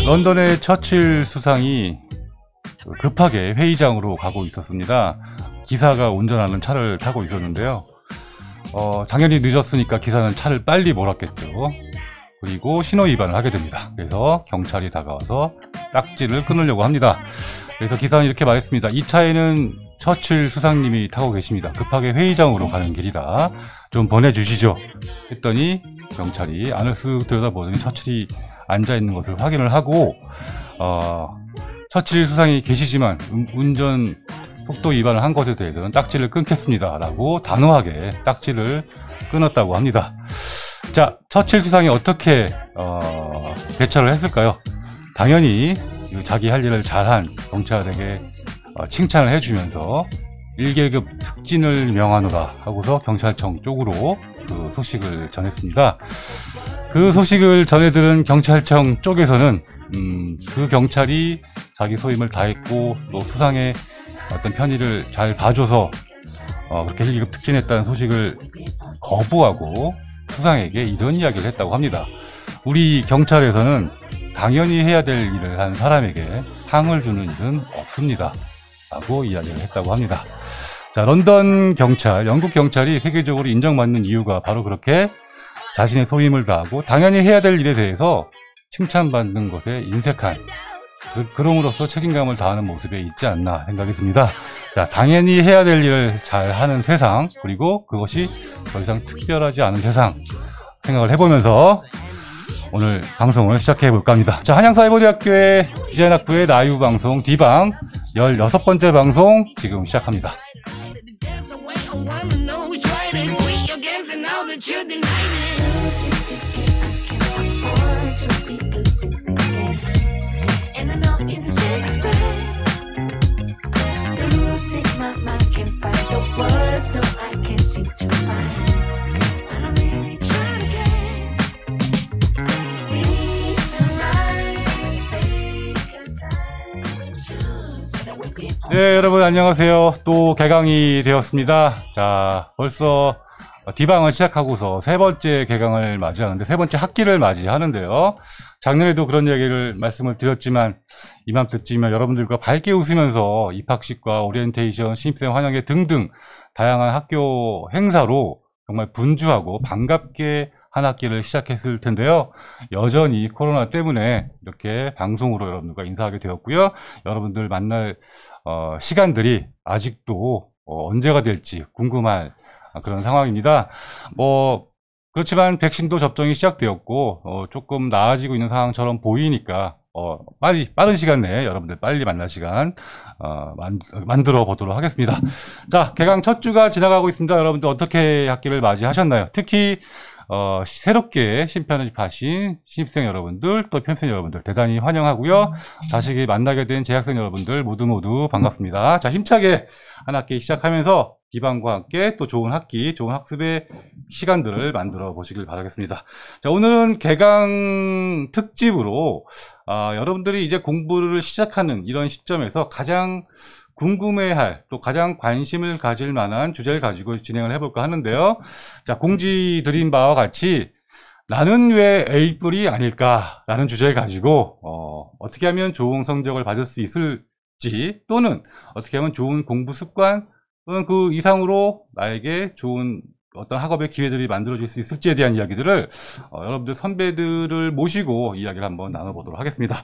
런던의 처칠 수상이 급하게 회의장으로 가고 있었습니다. 기사가 운전하는 차를 타고 있었는데요. 당연히 늦었으니까 기사는 차를 빨리 몰았겠죠. 그리고 신호 위반을 하게 됩니다. 그래서 경찰이 다가와서 딱지를 끊으려고 합니다. 그래서 기사는 이렇게 말했습니다. 이 차에는 처칠 수상님이 타고 계십니다. 급하게 회의장으로 가는 길이라 좀 보내주시죠. 했더니 경찰이 안을 쓱 들여다보더니 처칠이 앉아있는 것을 확인을 하고 처칠 수상이 계시지만 운전 속도 위반을 한 것에 대해서는 딱지를 끊겠습니다 라고 단호하게 딱지를 끊었다고 합니다. 자, 처칠 수상이 어떻게 대처를 했을까요? 당연히 자기 할 일을 잘한 경찰에게 칭찬을 해주면서 1계급 특진을 명하노라 하고서 경찰청 쪽으로 그 소식을 전했습니다. 그 소식을 전해들은 경찰청 쪽에서는 그 경찰이 자기 소임을 다했고 또 수상의 어떤 편의를 잘 봐줘서 그렇게 1계급 특진했다는 소식을 거부하고 수상에게 이런 이야기를 했다고 합니다. 우리 경찰에서는 당연히 해야 될 일을 한 사람에게 상을 주는 일은 없습니다 라고 이야기를 했다고 합니다. 자, 런던 경찰, 영국 경찰이 세계적으로 인정받는 이유가 바로 그렇게 자신의 소임을 다하고 당연히 해야 될 일에 대해서 칭찬받는 것에 인색한 그럼으로써 책임감을 다하는 모습에 있지 않나 생각이 듭니다. 자, 당연히 해야 될 일을 잘하는 세상, 그리고 그것이 더 이상 특별하지 않은 세상 생각을 해보면서 오늘 방송을 시작해 볼까 합니다. 자, 한양사회보대학교의 디자인학부의 나유방송 D방 16번째 방송 지금 시작합니다. 네, 여러분 안녕하세요. 또 개강이 되었습니다. 자, 벌써 D방을 시작하고서 세 번째 개강을 맞이하는데, 세 번째 학기를 맞이하는데요. 작년에도 그런 얘기를 말씀을 드렸지만 이맘때쯤이면 여러분들과 밝게 웃으면서 입학식과 오리엔테이션, 신입생 환영회 등등 다양한 학교 행사로 정말 분주하고 반갑게 한 학기를 시작했을 텐데요. 여전히 코로나 때문에 이렇게 방송으로 여러분들과 인사하게 되었고요. 여러분들 만날 시간들이 아직도 언제가 될지 궁금한 그런 상황입니다. 그렇지만 백신도 접종이 시작되었고 조금 나아지고 있는 상황처럼 보이니까 빠른 시간 내에 여러분들 빨리 만날 시간 만들어 보도록 하겠습니다. 자, 개강 첫 주가 지나가고 있습니다. 여러분들 어떻게 학기를 맞이하셨나요? 특히 새롭게 신편입하신 신입생 여러분들, 또 편입생 여러분들 대단히 환영하고요. 다시 만나게 된 재학생 여러분들 모두 반갑습니다. 자, 힘차게 한 학기 시작하면서 D방과 함께 또 좋은 학기, 좋은 학습의 시간들을 만들어 보시길 바라겠습니다. 자, 오늘은 개강 특집으로 여러분들이 이제 공부를 시작하는 이런 시점에서 가장 궁금해할, 또 가장 관심을 가질 만한 주제를 가지고 진행을 해볼까 하는데요. 자, 공지 드린 바와 같이 나는 왜 A뿔이 아닐까라는 주제를 가지고 어떻게 하면 좋은 성적을 받을 수 있을지, 또는 어떻게 하면 좋은 공부 습관, 또는 그 이상으로 나에게 좋은 어떤 학업의 기회들이 만들어질 수 있을지에 대한 이야기들을 여러분들 선배들을 모시고 이야기를 한번 나눠보도록 하겠습니다.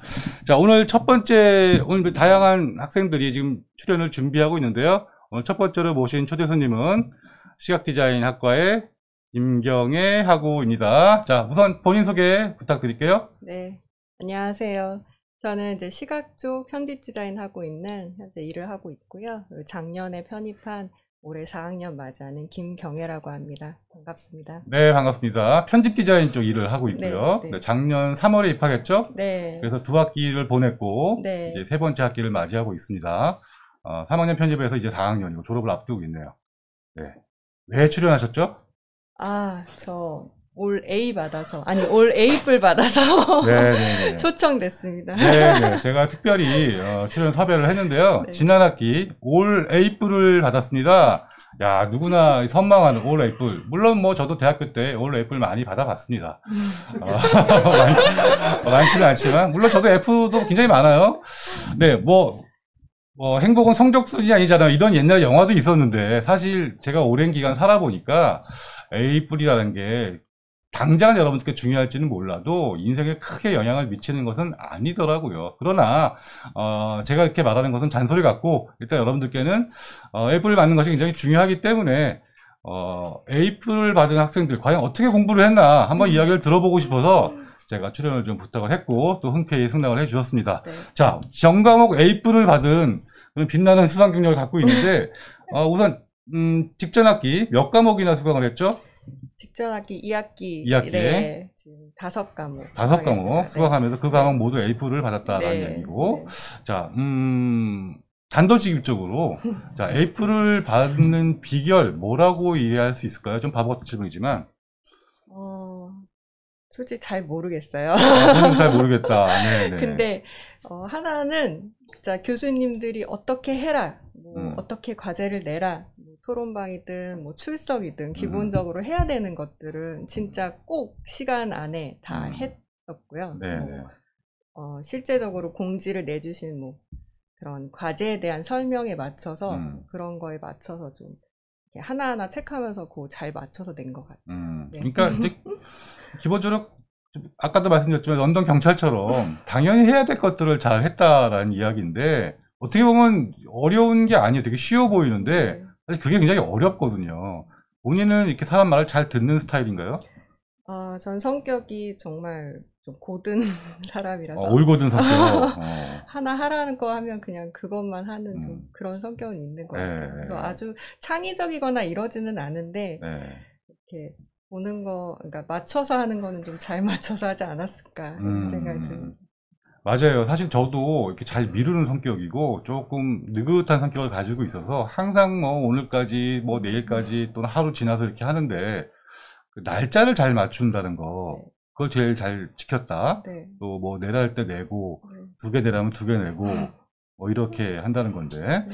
자, 오늘 오늘 다양한 학생들이 지금 출연을 준비하고 있는데요. 오늘 첫 번째로 모신 초대 손님은 시각디자인학과의 임경애 학우입니다. 자, 우선 본인 소개 부탁드릴게요. 네, 안녕하세요. 저는 이제 시각 쪽 편집 디자인 하고 있는 현재 일을 하고 있고요. 작년에 편입한 올해 4학년 맞이하는 김경애라고 합니다. 반갑습니다. 네, 반갑습니다. 편집 디자인 쪽 일을 하고 있고요. 네. 네, 작년 3월에 입학했죠? 네. 그래서 2학기를 보냈고 네. 이제 세 번째 학기를 맞이하고 있습니다. 3학년 편집을 해서 이제 4학년이고 졸업을 앞두고 있네요. 네. 왜 출연하셨죠? 저 올 A 받아서, 아니, 올 A뿔 받아서 네네네. 초청됐습니다. 네네. 제가 특별히 출연 섭외를 했는데요. 네. 지난 학기 올 A뿔을 받았습니다. 야, 누구나 선망하는 올 A뿔. 물론 뭐 저도 대학교 때 올 A뿔 많이 받아봤습니다. 많지는 않지만, 물론 저도 F도 굉장히 많아요. 네, 행복은 성적순이 아니잖아요. 이런 옛날 영화도 있었는데, 사실 제가 오랜 기간 살아보니까 A뿔이라는 게 당장 여러분들께 중요할지는 몰라도 인생에 크게 영향을 미치는 것은 아니더라고요. 그러나 제가 이렇게 말하는 것은 잔소리 같고, 일단 여러분들께는 A뿔을 받는 것이 굉장히 중요하기 때문에 A뿔을 받은 학생들 과연 어떻게 공부를 했나 한번 이야기를 들어보고 싶어서 제가 출연을 좀 부탁을 했고, 또 흔쾌히 승낙을 해주셨습니다. 네. 자, 전과목 A뿔을 받은 그런 빛나는 수상 경력을 갖고 있는데 우선 직전 학기 몇 과목이나 수강을 했죠? 직전 학기 2학기. 2학기에 네, 지금 5과목. 5과목 수강하면서 그 과목 네. 모두 A뿔을 받았다라는 네. 얘기고, 네. 자, 단도직입적으로, 자, A뿔을 받는 비결 뭐라고 이해할 수 있을까요? 좀 바보 같은 질문이지만, 솔직히 잘 모르겠어요. 저는 잘 모르겠다. 네네. 근데 하나는 진짜 교수님들이 어떻게 해라, 음. 어떻게 과제를 내라, 토론방이든 출석이든 기본적으로 해야 되는 것들은 진짜 꼭 시간 안에 다 했었고요. 네네. 실제적으로 공지를 내주신 그런 과제에 대한 설명에 맞춰서 그런 거에 맞춰서 좀 이렇게 하나하나 체크하면서 잘 맞춰서 낸 것 같아요. 네. 그러니까 이제 기본적으로 아까도 말씀드렸지만 런던 경찰처럼 당연히 해야 될 것들을 잘 했다라는 이야기인데, 어떻게 보면 어려운 게 아니에요. 되게 쉬워 보이는데 네. 사실 그게 굉장히 어렵거든요. 본인은 이렇게 사람 말을 잘 듣는 스타일인가요? 전 성격이 정말 좀 고든 사람이라서 올고든 성격. 하나 하라는 거 하면 그냥 그것만 하는 좀 그런 성격은 있는 것 같아요. 네. 그래서 아주 창의적이거나 이러지는 않은데 네. 이렇게 보는 거, 그러니까 맞춰서 하는 거는 좀 잘 맞춰서 하지 않았을까 이런 생각이 듭니다. 맞아요. 사실 저도 이렇게 잘 미루는 성격이고 조금 느긋한 성격을 가지고 있어서 항상 오늘까지 내일까지 또는 하루 지나서 이렇게 하는데, 그 날짜를 잘 맞춘다는 거, 네. 그걸 제일 잘 지켰다. 네. 또 내라 할 때 내고, 네. 2개 내라면 2개 내고, 이렇게 한다는 건데. 네.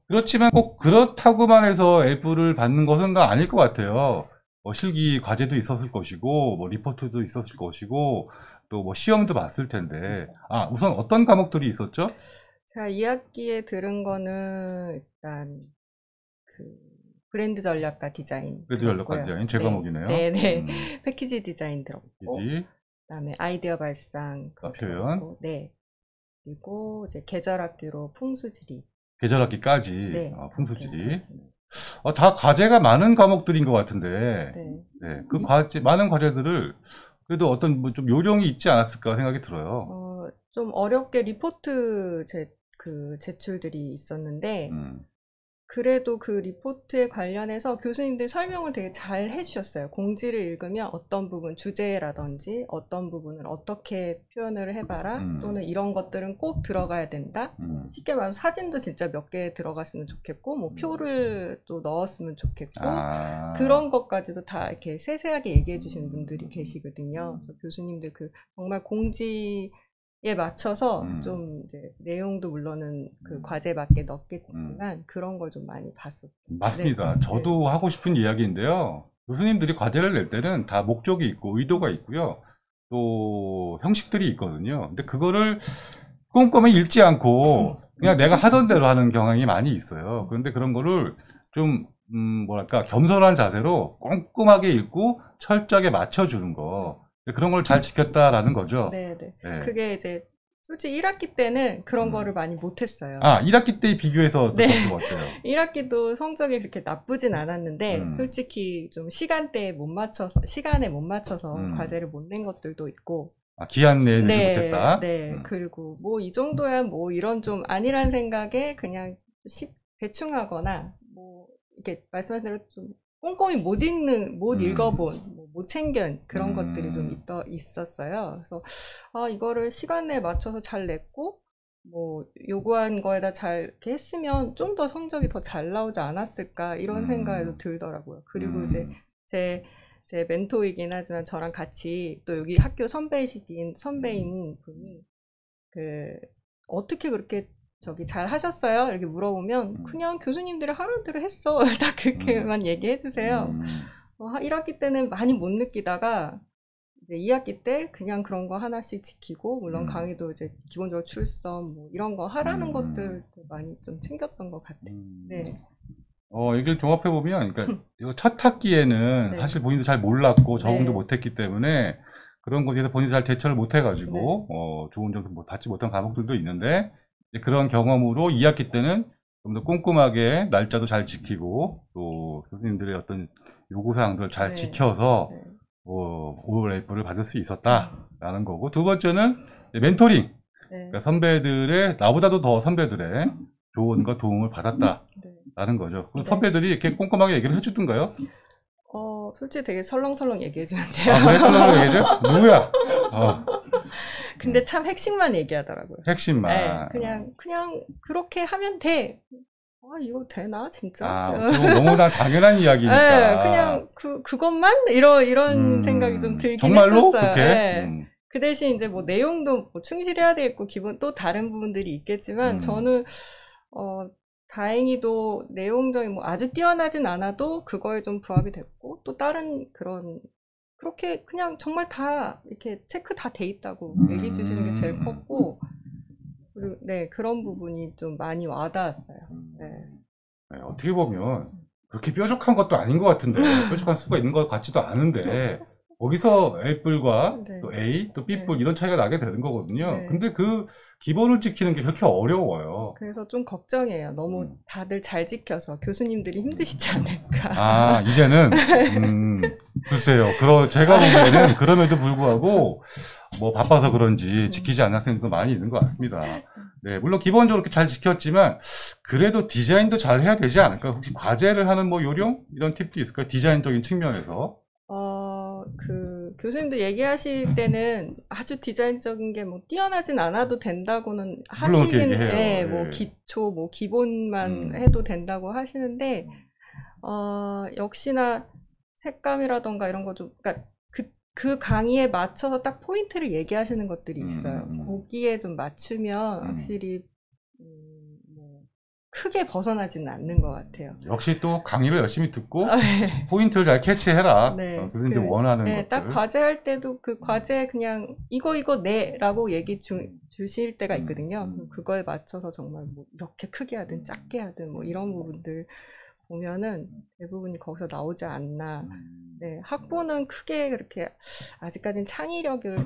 그렇지만 꼭 그렇다고만 해서 F를 받는 것은 아닐 것 같아요. 실기 과제도 있었을 것이고, 리포트도 있었을 것이고, 또 시험도 봤을 텐데. 우선 어떤 과목들이 있었죠? 제가 2학기에 들은 거는 일단 브랜드 전략과 디자인. 브랜드 전략과 디자인, 제 과목이네요. 네네. 패키지 디자인 들었고, 패키지. 그다음에 아이디어 발상. 표현. 네. 그리고 이제 계절학기로 풍수지리. 계절학기까지. 네. 풍수지리. 다 과제가 많은 과목들인 것 같은데. 네. 그 많은 과제들을 그래도 어떤 좀 요령이 있지 않았을까 생각이 들어요. 좀 어렵게 리포트 제출들이 있었는데, 그래도 그 리포트에 관련해서 교수님들이 설명을 되게 잘 해주셨어요. 공지를 읽으면 어떤 부분, 주제라든지 어떤 부분을 어떻게 표현을 해봐라, 또는 이런 것들은 꼭 들어가야 된다. 쉽게 말해서 사진도 진짜 몇 개 들어갔으면 좋겠고, 표를 또 넣었으면 좋겠고, 그런 것까지도 다 이렇게 세세하게 얘기해 주시는 분들이 계시거든요. 그래서 교수님들 정말 공지에 맞춰서 좀 이제 내용도 물론은 그 과제밖에 넣겠지만 그런 걸 좀 많이 봤었어요. 맞습니다. 네. 저도 하고 싶은 이야기인데요. 교수님들이 과제를 낼 때는 다 목적이 있고 의도가 있고요. 또 형식들이 있거든요. 근데 그거를 꼼꼼히 읽지 않고 그냥 내가 하던 대로 하는 경향이 많이 있어요. 그런데 그런 거를 좀 겸손한 자세로 꼼꼼하게 읽고 철저하게 맞춰주는 거, 그런 걸 잘 지켰다라는 거죠. 네. 그게 이제 솔직히 1학기 때는 그런 거를 많이 못했어요. 1학기 때 비교해서 네. 어떤 것 같아요? 1학기도 성적이 그렇게 나쁘진 않았는데 솔직히 좀 시간에 못 맞춰서 과제를 못 낸 것들도 있고. 기한 내에 내지 못했다? 네. 그리고 이 정도야 이런 좀 아니란 생각에 그냥 대충 하거나 이렇게 말씀하신 대로 좀 꼼꼼히 못 읽어본, 못 챙긴 그런 것들이 좀 있었어요. 그래서, 이거를 시간에 맞춰서 잘 냈고, 요구한 거에다 잘 이렇게 했으면 좀 더 성적이 더 잘 나오지 않았을까, 이런 생각이 들더라고요. 그리고 이제 제 멘토이긴 하지만 저랑 같이 또 여기 학교 선배인 분이 어떻게 그렇게 저기 잘 하셨어요? 이렇게 물어보면 그냥 교수님들이 하는 대로 했어. 딱 그렇게만 얘기해 주세요. 1학기 때는 많이 못 느끼다가 이제 2학기 때 그냥 그런 거 하나씩 지키고 물론 강의도 이제 기본적으로 출석 뭐 이런 거 하라는 것들 많이 좀 챙겼던 것 같아요. 네. 얘기를 종합해 보면, 그러니까 첫 학기에는 네. 사실 본인도 잘 몰랐고 적응도 네. 못했기 때문에 그런 곳에서 본인이 잘 대처를 못해가지고 좋은 점수 받지 못한 과목들도 있는데 이제 그런 경험으로 2학기 때는 좀 더 꼼꼼하게 날짜도 잘 지키고 또 교수님들의 어떤 요구사항들을 잘 네. 지켜서 네. 올 A뿔을 받을 수 있었다라는 거고, 두 번째는 멘토링. 네. 그러니까 선배들의, 나보다도 더 선배들의 조언과 도움을 받았다라는 거죠. 그럼 네. 선배들이 이렇게 꼼꼼하게 얘기를 해주던가요? 솔직히 되게 설렁설렁 얘기해 주는데요. 아, 그래? 설렁설렁 얘기해줘? 누구야? 근데 참 핵심만 얘기하더라고요. 핵심만. 네, 그냥 그렇게 하면 돼. 이거 되나 진짜? 어떻게 보면 너무나 당연한 이야기니까. 네, 그냥 그것만 이런 생각이 좀 들긴 정말로? 했었어요. 그렇게? 네. 그 대신 이제 뭐 내용도 뭐 충실해야 되겠고 기본 또 다른 부분들이 있겠지만 저는 다행히도 내용적인 뭐 아주 뛰어나진 않아도 그거에 좀 부합이 됐고 또 다른 그렇게 그냥 정말 다 이렇게 체크 다 돼 있다고 얘기해 주시는 게 제일 컸고 그리고 네 그런 부분이 좀 많이 와닿았어요. 네. 어떻게 보면 그렇게 뾰족한 것도 아닌 것 같은데 뾰족한 수가 있는 것 같지도 않은데 거기서 A뿔과 네. 또 A, 또 B뿔 네. 이런 차이가 나게 되는 거거든요. 네. 근데 그 기본을 지키는 게 그렇게 어려워요. 그래서 좀 걱정이에요. 너무 다들 잘 지켜서 교수님들이 힘드시지 않을까. 이제는 글쎄요. 제가 보기에는 그럼에도 불구하고 뭐 바빠서 그런지 지키지 않는 학생들도 많이 있는 것 같습니다. 네, 물론 기본적으로 이렇게 잘 지켰지만 그래도 디자인도 잘 해야 되지 않을까요? 혹시 과제를 하는 뭐 요령 이런 팁도 있을까요? 디자인적인 측면에서. 교수님도 얘기하실 때는 아주 디자인적인 게 뭐 뛰어나진 않아도 된다고는 물론 그렇게 하시긴, 얘기해요. 예, 뭐 예. 기초, 뭐 기본만 해도 된다고 하시는데, 역시나 색감이라던가 이런 거 좀, 그러니까 그 강의에 맞춰서 딱 포인트를 얘기하시는 것들이 있어요. 거기에 좀 맞추면 확실히, 뭐 크게 벗어나지는 않는 것 같아요. 역시 또 강의를 열심히 듣고 네. 포인트를 잘 캐치해라. 네. 교수님들 원하는 네, 것들. 딱 과제할 때도 그 과제 그냥 이거 네 라고 얘기 주실 때가 있거든요. 그거에 맞춰서 정말 뭐 이렇게 크게 하든 작게 하든 뭐 이런 부분들 보면은 대부분이 거기서 나오지 않나. 네, 학부는 크게 그렇게 아직까지는 창의력을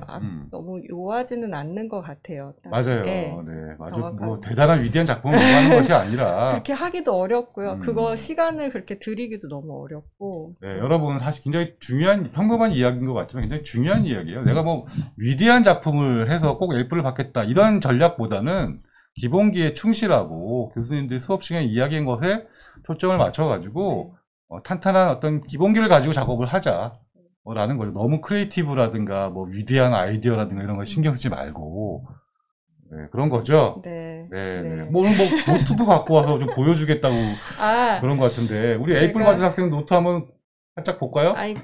너무 요하지는 않는 것 같아요. 맞아요. 네, 네, 맞아요. 정확하게. 뭐 대단한 위대한 작품을 요구하는 것이 아니라 그렇게 하기도 어렵고요. 그거 시간을 그렇게 들이기도 너무 어렵고. 네, 여러분 사실 굉장히 중요한 평범한 이야기인 것 같지만 굉장히 중요한 이야기예요. 내가 뭐 위대한 작품을 해서 꼭 A뿔을 받겠다 이런 전략보다는 기본기에 충실하고 교수님들이 수업 시간에 이야기한 것에 초점을 맞춰가지고 탄탄한 어떤 기본기를 가지고 작업을 하자. 라는 거죠. 너무 크리에이티브라든가 뭐 위대한 아이디어라든가 이런 걸 신경 쓰지 말고 네, 그런 거죠. 네. 뭐 오늘 뭐 노트도 갖고 와서 좀 보여주겠다고 그런 것 같은데 우리 A뿔 받은 학생 노트 한번 살짝 볼까요? 아니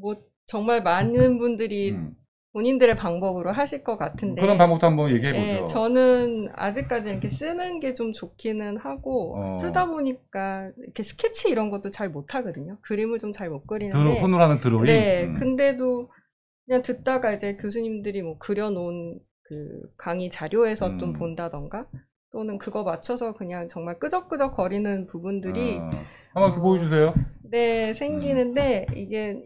뭐 정말 많은 분들이 본인들의 방법으로 하실 것 같은데 그런 방법도 한번 얘기해 보죠. 네, 저는 아직까지 이렇게 쓰는 게 좀 좋기는 하고 쓰다 보니까 이렇게 스케치 이런 것도 잘 못하거든요. 그림을 좀 잘 못 그리는데 손으로 하는 드로잉. 네, 근데도 그냥 듣다가 이제 교수님들이 뭐 그려놓은 그 강의 자료에서 좀 본다던가 또는 그거 맞춰서 그냥 정말 끄적끄적 거리는 부분들이 한번 보여주세요. 네, 생기는데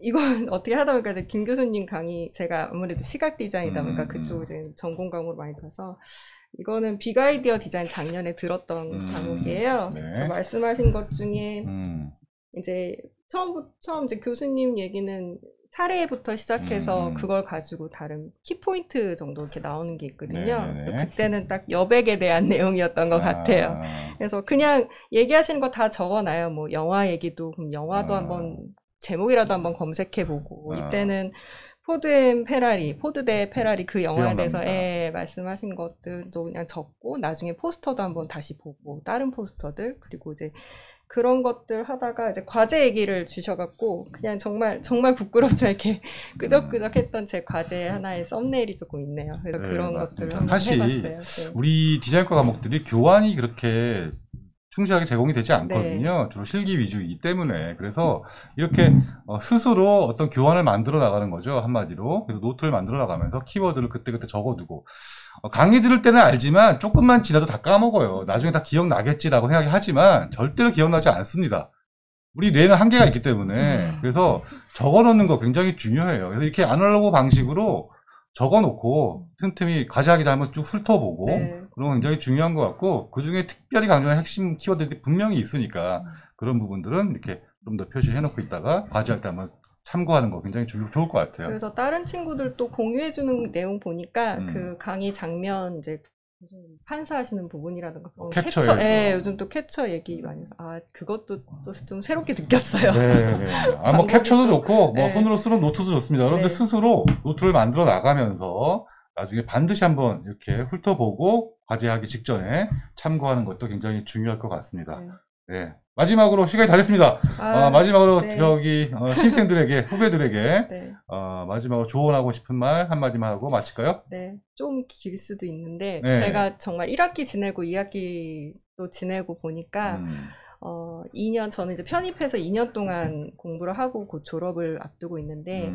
이건 어떻게 하다 보니까 이제 김 교수님 강의 제가 아무래도 시각 디자인이다 보니까 그쪽 이제 전공 과목을 많이 봐서 이거는 빅 아이디어 디자인 작년에 들었던 과목이에요. 네. 말씀하신 것 중에 이제 처음 이제 교수님 얘기는 사례부터 시작해서 그걸 가지고 다른 키포인트 정도 이렇게 나오는 게 있거든요. 그때는 딱 여백에 대한 내용이었던 것 같아요. 그래서 그냥 얘기하시는 거 다 적어놔요. 뭐 영화 얘기도 그럼 영화도 한번 제목이라도 한번 검색해보고 이때는 포드 대 페라리 그 영화에 대해서 말씀하신 것들도 그냥 적고 나중에 포스터도 한번 다시 보고 다른 포스터들 그리고 이제 그런 것들 하다가 이제 과제 얘기를 주셔갖고 그냥 정말 부끄럽지 않게 끄적끄적했던 제 과제 하나의 썸네일이 조금 있네요. 그래서 네, 그런 맞습니다. 것들을 한번 사실 해봤어요. 네. 우리 디자인과 과목들이 교환이 그렇게 충실하게 제공이 되지 않거든요. 주로 실기 위주이기 때문에. 그래서 이렇게 스스로 어떤 교환을 만들어 나가는 거죠. 한마디로. 그래서 노트를 만들어 나가면서 키워드를 그때그때 적어두고. 강의 들을 때는 알지만 조금만 지나도 다 까먹어요. 나중에 다 기억나겠지라고 생각하지만 절대로 기억나지 않습니다. 우리 뇌는 한계가 있기 때문에. 그래서 적어 놓는 거 굉장히 중요해요. 그래서 이렇게 아날로그 방식으로 적어 놓고 틈틈이 과제하기 전에 한번 쭉 훑어보고 네. 그런 건 굉장히 중요한 것 같고, 그 중에 특별히 강조하는 핵심 키워드들이 분명히 있으니까 그런 부분들은 이렇게 좀 더 표시해 놓고 있다가 과제할 때 한번 참고하는 거 굉장히 좋을 것 같아요. 그래서 다른 친구들도 공유해주는 내용 보니까 음. 그 강의 장면 이제 무슨 판사하시는 부분이라든가 캡처해서. 예, 요즘 또 캡처 얘기 많이 해서 그것도 또 좀 새롭게 느꼈어요. 네. 뭐 캡처도 좋고 뭐 네. 손으로 쓰는 노트도 좋습니다. 여러분들 네. 스스로 노트를 만들어 나가면서 나중에 반드시 한번 이렇게 훑어보고 과제하기 직전에 참고하는 것도 굉장히 중요할 것 같습니다. 네. 마지막으로 시간이 다 됐습니다. 마지막으로 네. 저기 신입생들에게, 후배들에게 네. 마지막으로 조언하고 싶은 말 한마디만 하고 마칠까요? 네, 좀 길 수도 있는데 네. 제가 정말 1학기 지내고 2학기도 지내고 보니까 2년 저는 이제 편입해서 2년 동안 공부를 하고 곧 졸업을 앞두고 있는데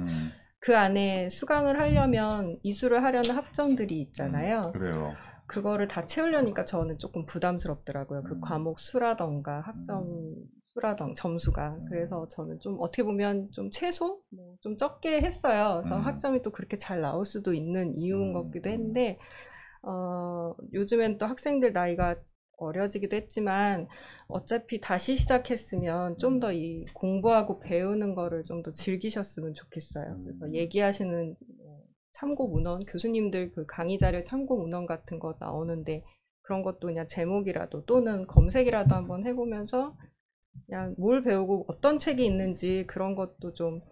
그 안에 수강을 하려면 이수를 하려는 학점들이 있잖아요. 그래요. 그거를 다 채우려니까 저는 조금 부담스럽더라고요. 그 과목 수라던가 학점 수라던가 점수가. 그래서 저는 좀 어떻게 보면 좀 최소 좀 적게 했어요. 그래서 학점이 또 그렇게 잘 나올 수도 있는 이유인 것 같기도 했는데 요즘엔 또 학생들 나이가 어려지기도 했지만 어차피 다시 시작했으면 좀 더 이 공부하고 배우는 거를 좀 더 즐기셨으면 좋겠어요. 그래서 얘기하시는 참고 문헌, 교수님들 그 강의 자료 참고 문헌 같은 거 나오는데 그런 것도 그냥 제목이라도 또는 검색이라도 한번 해보면서 그냥 뭘 배우고 어떤 책이 있는지 그런 것도 좀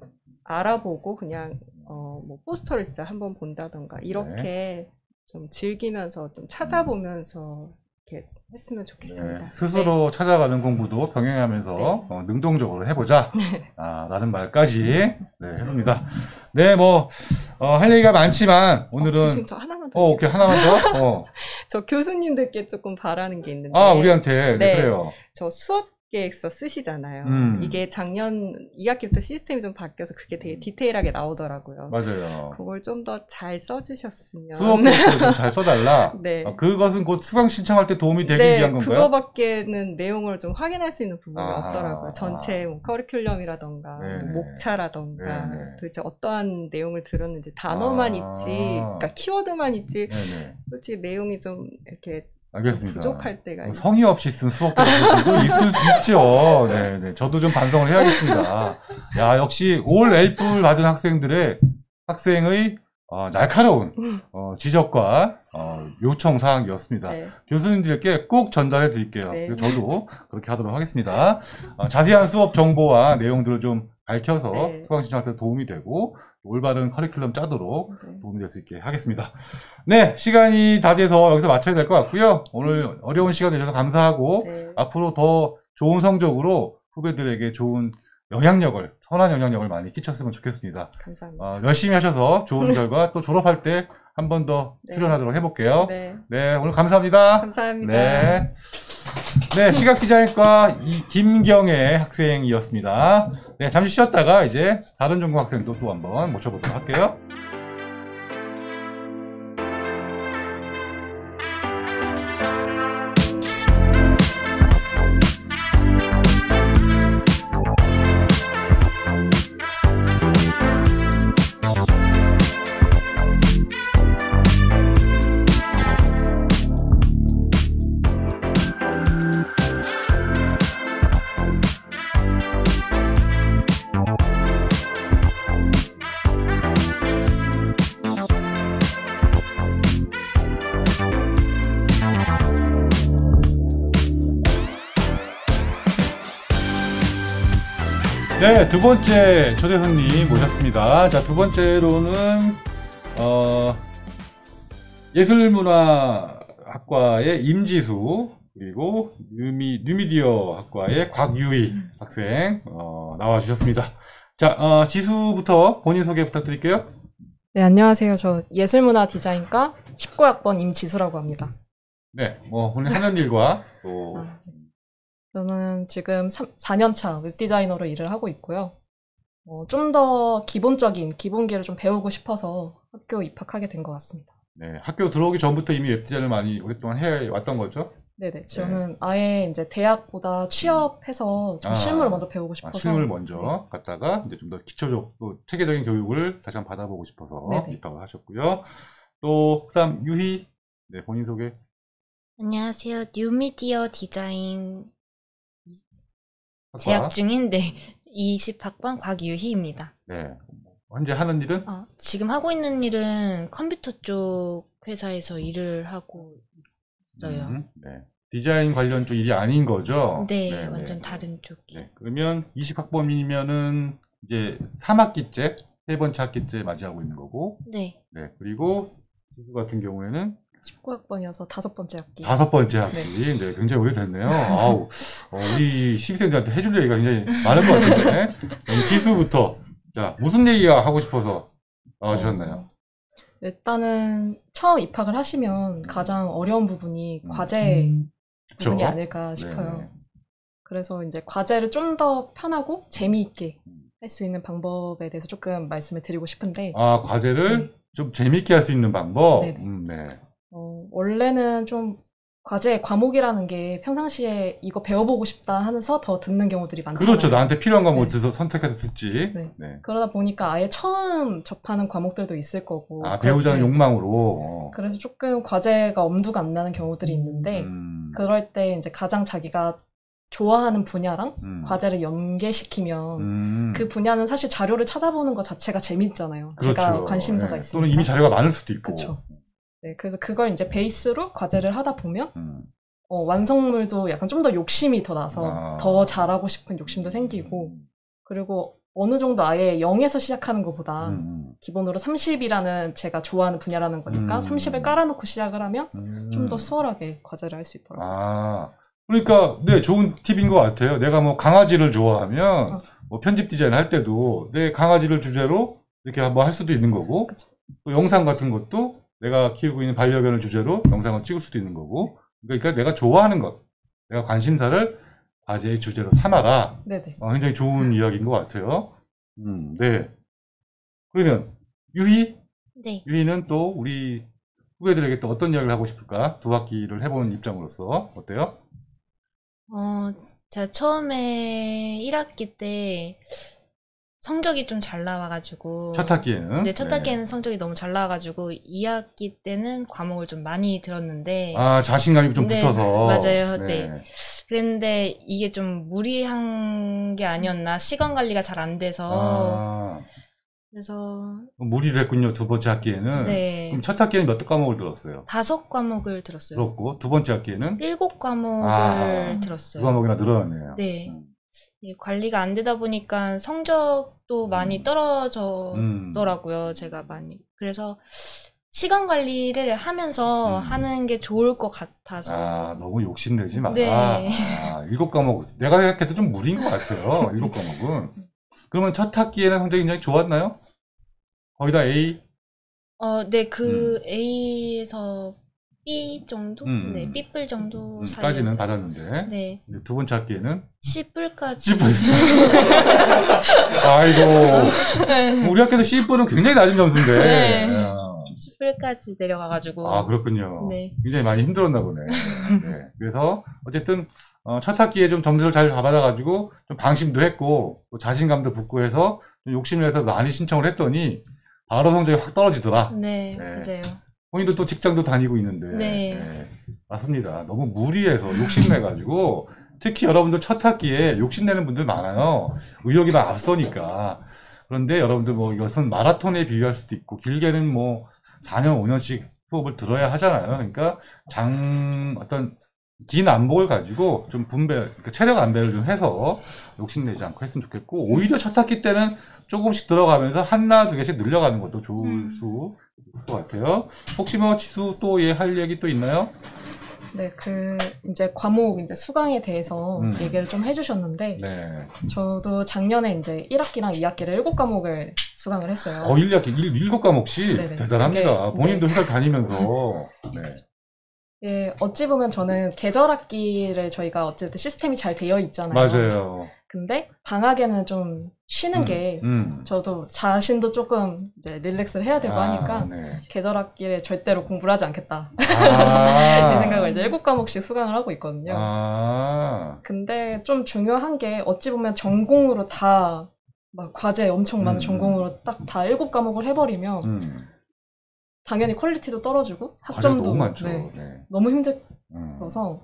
알아보고 그냥 뭐 포스터를 진짜 한번 본다던가 이렇게 좀 즐기면서 좀 찾아보면서 이렇게 했으면 좋겠습니다. 네, 스스로 찾아가는 공부도 병행하면서 능동적으로 해보자 라는 말까지 했습니다. 네, 할 얘기가 많지만 오늘은 교수님 저 하나만 더 오케이, 하나만 더. 저 교수님들께 조금 바라는 게 있는데 우리한테. 네, 그래요. 저 수업 계획서 쓰시잖아요. 이게 작년 2학기부터 시스템이 좀 바뀌어서 그게 되게 디테일하게 나오더라고요. 맞아요. 그걸 좀 더 잘 써주셨으면. 수업 계획서 좀 잘 써달라. 네. 그것은 곧 수강 신청할 때 도움이 되기 위한 건가요? 그거밖에는 내용을 좀 확인할 수 있는 부분이 없더라고요. 전체 커리큘럼이라던가 목차라던가 도대체 어떠한 내용을 들었는지 단어만 있지, 그러니까 키워드만 있지. 솔직히 내용이 좀 이렇게 알겠습니다. 부족할 때가 성의 없이 쓴 수업들도 있죠. 네. 저도 좀 반성을 해야겠습니다. 야, 역시 올 A뿔 받은 학생의 날카로운 지적과 요청 사항이었습니다. 교수님들께 꼭 전달해 드릴게요. 저도 그렇게 하도록 하겠습니다. 자세한 수업 정보와 내용들을 좀 밝혀서 수강 신청할 때 도움이 되고 올바른 커리큘럼 짜도록 도움이 될 수 있게 하겠습니다. 네, 시간이 다 돼서 여기서 마쳐야 될 것 같고요. 오늘 어려운 시간 내주셔서 감사하고 앞으로 더 좋은 성적으로 후배들에게 좋은 선한 영향력을 많이 끼쳤으면 좋겠습니다. 감사합니다. 열심히 하셔서 좋은 결과 또 졸업할 때 한 번 더 출연하도록 해볼게요. 네, 오늘 감사합니다. 감사합니다. 네, 시각디자인과 김경애 학생이었습니다. 네, 잠시 쉬었다가 이제 다른 전공 학생도 또 한번 모셔보도록 할게요. 네, 두 번째 초대 손님 모셨습니다. 자, 두 번째로는 예술문화학과의 임지수 그리고 뉴미디어 학과의 곽유희 학생 나와주셨습니다. 자, 지수부터 본인 소개 부탁드릴게요. 네, 안녕하세요. 저 예술문화 디자인과 19학번 임지수라고 합니다. 네, 뭐 오늘 하는 일과 또 저는 지금 4년차 웹디자이너로 일을 하고 있고요. 좀 더 기본기를 좀 배우고 싶어서 학교 입학하게 된 것 같습니다. 네, 학교 들어오기 전부터 이미 웹디자인을 많이 오랫동안 해왔던 거죠? 네네. 저는 아예 이제 대학보다 취업해서 좀 실무를 먼저 배우고 싶어서. 실무를 먼저 갔다가 이제 좀 더 기초적, 또 체계적인 교육을 다시 한번 받아보고 싶어서 네네. 입학을 하셨고요. 또 그다음 유희, 네, 본인 소개. 안녕하세요. 뉴미디어 디자인 학과. 재학 중인 20학번 곽유희입니다. 네, 현재 하는 일은 지금 하고 있는 일은 컴퓨터 쪽 회사에서 일을 하고 있어요. 네. 디자인 관련 쪽 일이 아닌 거죠? 네, 완전 다른 쪽이요. 네, 그러면 20학번이면은 이제 3학기째, 세 번째 학기째 맞이하고 있는 거고. 네. 네, 그리고 지수 같은 경우에는 19학번이어서 5번째 학기. 5번째 학기. 네, 굉장히 오래됐네요. 아우, 우리 시기생들한테 해줄 얘기가 굉장히 많을 것 같은데. 그럼 지수부터. 자, 무슨 얘기가 하고 싶어서 나와주셨나요? 일단은 처음 입학을 하시면 가장 어려운 부분이 과제 부분이 그쵸? 아닐까 싶어요. 네. 그래서 이제 과제를 좀 더 편하고 재미있게 할 수 있는 방법에 대해서 조금 말씀을 드리고 싶은데. 과제를 좀 재밌게 할 수 있는 방법? 네네. 네. 원래는 좀 과제 과목이라는 게 평상시에 이거 배워보고 싶다 하면서 더 듣는 경우들이 많잖아요. 그렇죠. 나한테 필요한 과목을 선택해서 듣지. 네. 그러다 보니까 아예 처음 접하는 과목들도 있을 거고. 배우자는 욕망으로. 그래서 조금 과제가 엄두가 안 나는 경우들이 있는데, 그럴 때 이제 가장 자기가 좋아하는 분야랑 과제를 연계시키면 그 분야는 사실 자료를 찾아보는 것 자체가 재밌잖아요. 그렇죠. 제가 관심사가 있으니까. 또는 이미 자료가 많을 수도 있고. 그렇죠. 네, 그래서 그걸 이제 베이스로 과제를 하다 보면 완성물도 약간 좀 더 욕심이 더 나서 더 잘하고 싶은 욕심도 생기고, 그리고 어느 정도 아예 0에서 시작하는 것보다 기본으로 30이라는 제가 좋아하는 분야라는 거니까 30을 깔아놓고 시작을 하면 좀 더 수월하게 과제를 할 수 있더라고요. 그러니까 네, 좋은 팁인 것 같아요. 내가 뭐 강아지를 좋아하면 뭐 편집 디자인 할 때도 내 강아지를 주제로 이렇게 뭐 할 수도 있는 거고, 그쵸. 또 영상 같은 것도 내가 키우고 있는 반려견을 주제로 영상을 찍을 수도 있는 거고, 그러니까 내가 좋아하는 것, 내가 관심사를 과제의 주제로 삼아라. 네네. 굉장히 좋은 이야기인 것 같아요. 네. 그러면 유희? 네. 유희는 또 우리 후배들에게 또 어떤 이야기를 하고 싶을까? 2학기를 해본 입장으로서 어때요? 제가 처음에 1학기 때 성적이 좀 잘 나와가지고. 첫 학기에는? 네, 첫 학기에는 성적이 너무 잘 나와가지고 2학기 때는 과목을 좀 많이 들었는데. 자신감이 좀 네, 붙어서. 맞아요. 네. 그랬는데 이게 좀 무리한 게 아니었나. 시간 관리가 잘 안 돼서. 그래서. 무리를 했군요, 두 번째 학기에는. 네. 그럼 첫 학기에는 몇 과목을 들었어요? 5과목을 들었어요. 그렇고, 두 번째 학기에는? 7과목을 들었어요. 2과목이나 늘어났네요. 네. 관리가 안 되다 보니까 성적도 많이 떨어졌더라고요, 제가 많이. 그래서 시간 관리를 하면서 하는 게 좋을 것 같아서. 너무 욕심내지 마라. 네. 7과목. 내가 생각해도 좀 무리인 것 같아요, 7과목은. 그러면 첫 학기에는 성적이 굉장히 좋았나요? 거의 다 A? 네, A에서 B 정도? 네, B뿔 정도 까지는 받았는데. 네. 두 번째 학기에는? C뿔까지. C뿔. 아이고. 우리 학교도 C뿔은 굉장히 낮은 점수인데. 네. C뿔까지 내려가가지고. 그렇군요. 네. 굉장히 많이 힘들었나 보네. 네. 그래서, 어쨌든, 첫 학기에 좀 점수를 잘 받아가지고, 좀 방심도 했고, 또 자신감도 붙고 해서, 좀 욕심을 내서 많이 신청을 했더니, 바로 성적이 확 떨어지더라. 네, 맞아요. 본인도 또 직장도 다니고 있는데. 네. 맞습니다. 너무 무리해서 욕심내가지고, 특히 여러분들 첫 학기에 욕심내는 분들 많아요. 의욕이 막 앞서니까. 그런데 여러분들 뭐 이것은 마라톤에 비유할 수도 있고, 길게는 뭐 4년, 5년씩 수업을 들어야 하잖아요. 그러니까 어떤 긴 안목을 가지고 좀 그러니까 체력 안배를 좀 해서 욕심내지 않고 했으면 좋겠고, 오히려 첫 학기 때는 조금씩 들어가면서 하나, 두 개씩 늘려가는 것도 좋을 수 있을 것 같아요. 혹시 뭐 지수 또 할 얘기 또 있나요? 네, 이제 과목 이제 수강에 대해서 얘기를 좀 해주셨는데, 네. 저도 작년에 이제 1학기랑 2학기를 7과목을 수강을 했어요. 1학기 7과목씩? 네네. 대단합니다. 그게 본인도 회사 다니면서. 네. 예, 어찌 보면 저는 계절 학기를 저희가 어쨌든 시스템이 잘 되어 있잖아요. 맞아요. 근데 방학에는 좀 쉬는 게 저도 자신도 조금 이제 릴렉스를 해야 되고 하니까 네. 계절 학기에 절대로 공부를 하지 않겠다. 이 아. 생각을 이제 7과목씩 수강을 하고 있거든요. 아. 근데 좀 중요한 게 어찌 보면 전공으로 다 막 과제 엄청 많은 전공으로 딱 다 7과목을 해버리면 당연히 퀄리티도 떨어지고 학점도 너무 많죠. 네, 네. 너무 힘들어서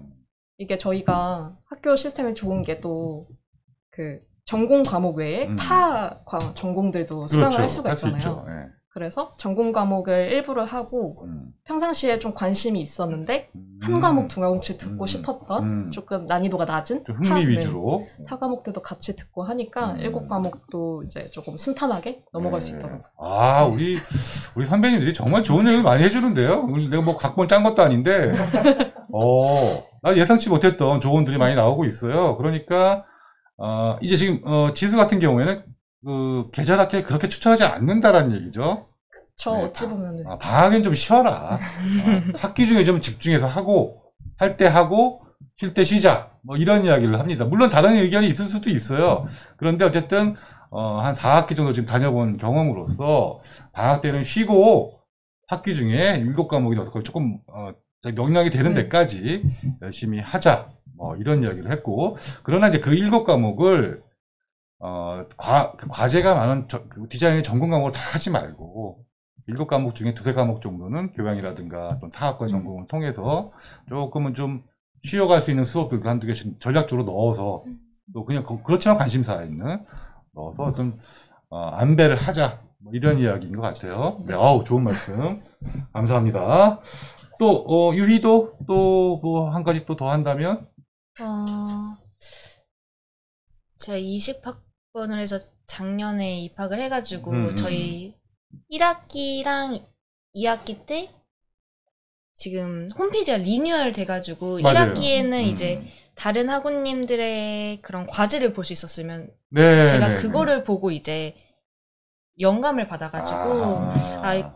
이게 저희가 학교 시스템이 좋은 게 또 그 전공 과목 외에 전공들도 수강을 그렇죠. 할 수가 할 수 있잖아요. 있죠. 네. 그래서 전공 과목을 일부를 하고 평상시에 좀 관심이 있었는데 한 과목 두 과목씩 듣고 싶었던 조금 난이도가 낮은 좀 흥미 위주로 타 과목들도 같이 듣고 하니까 7과목도 이제 조금 순탄하게 넘어갈 수 있더라고요. 아, 우리 선배님들이 정말 좋은 얘기를 많이 해주는데요. 내가 뭐 각본 짠 것도 아닌데, 나 예상치 못했던 조언들이 많이 나오고 있어요. 그러니까 이제 지금 지수 같은 경우에는 그 계절 학기를 그렇게 추천하지 않는다라는 얘기죠. 저 네. 어찌 보면은 방학엔 좀 쉬어라. 학기 중에 좀 집중해서 하고, 할 때 하고, 쉴 때 쉬자. 뭐 이런 이야기를 합니다. 물론 다른 의견이 있을 수도 있어요. 그런데 어쨌든 한 4학기 정도 지금 다녀본 경험으로서 방학 때는 쉬고 학기 중에 7과목이 6과목 조금 명량이 되는 데까지 열심히 하자. 뭐 이런 이야기를 했고, 그러나 이제 그 7과목을 과제가 많은 디자인의 전공 과목을 다 하지 말고 7과목 중에 2~3과목 정도는 교양이라든가 어떤 타학과 전공을 통해서 조금은 좀 쉬어갈 수 있는 수업들도 한두 개씩 전략적으로 넣어서 또 그냥 그렇지만 관심사에 있는 넣어서 어떤 안배를 하자 뭐 이런 이야기인 것 같아요. 네, 좋은 말씀 감사합니다. 또 유희도 또 뭐 한 가지 또 더 한다면 제가 20학번을 해서 작년에 입학을 해가지고 저희 1학기랑 2학기 때 지금 홈페이지가 리뉴얼 돼가지고 맞아요. 1학기에는 이제 다른 학우님들의 그런 과제를 볼 수 있었으면 네, 제가 그거를 보고 이제 영감을 받아가지고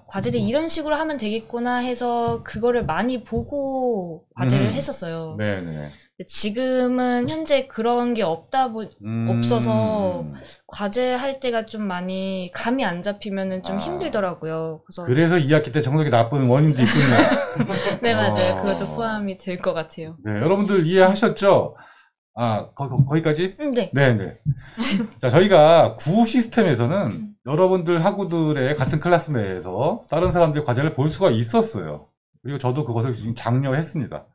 과제를 이런 식으로 하면 되겠구나 해서 그거를 많이 보고 과제를 했었어요. 네네. 지금은 현재 그런 게 없어서 과제할 때가 좀 많이 감이 안 잡히면은 좀 힘들더라고요. 그래서 2학기 때 성적이 나쁜 원인도 있군요. 네, 맞아요. 그것도 포함이 될 것 같아요. 네, 여러분들 이해하셨죠? 거기까지? 네. 네네. 자, 저희가 구 시스템에서는 여러분들 학우들의 같은 클래스 내에서 다른 사람들의 과제를 볼 수가 있었어요. 그리고 저도 그것을 지금 장려했습니다.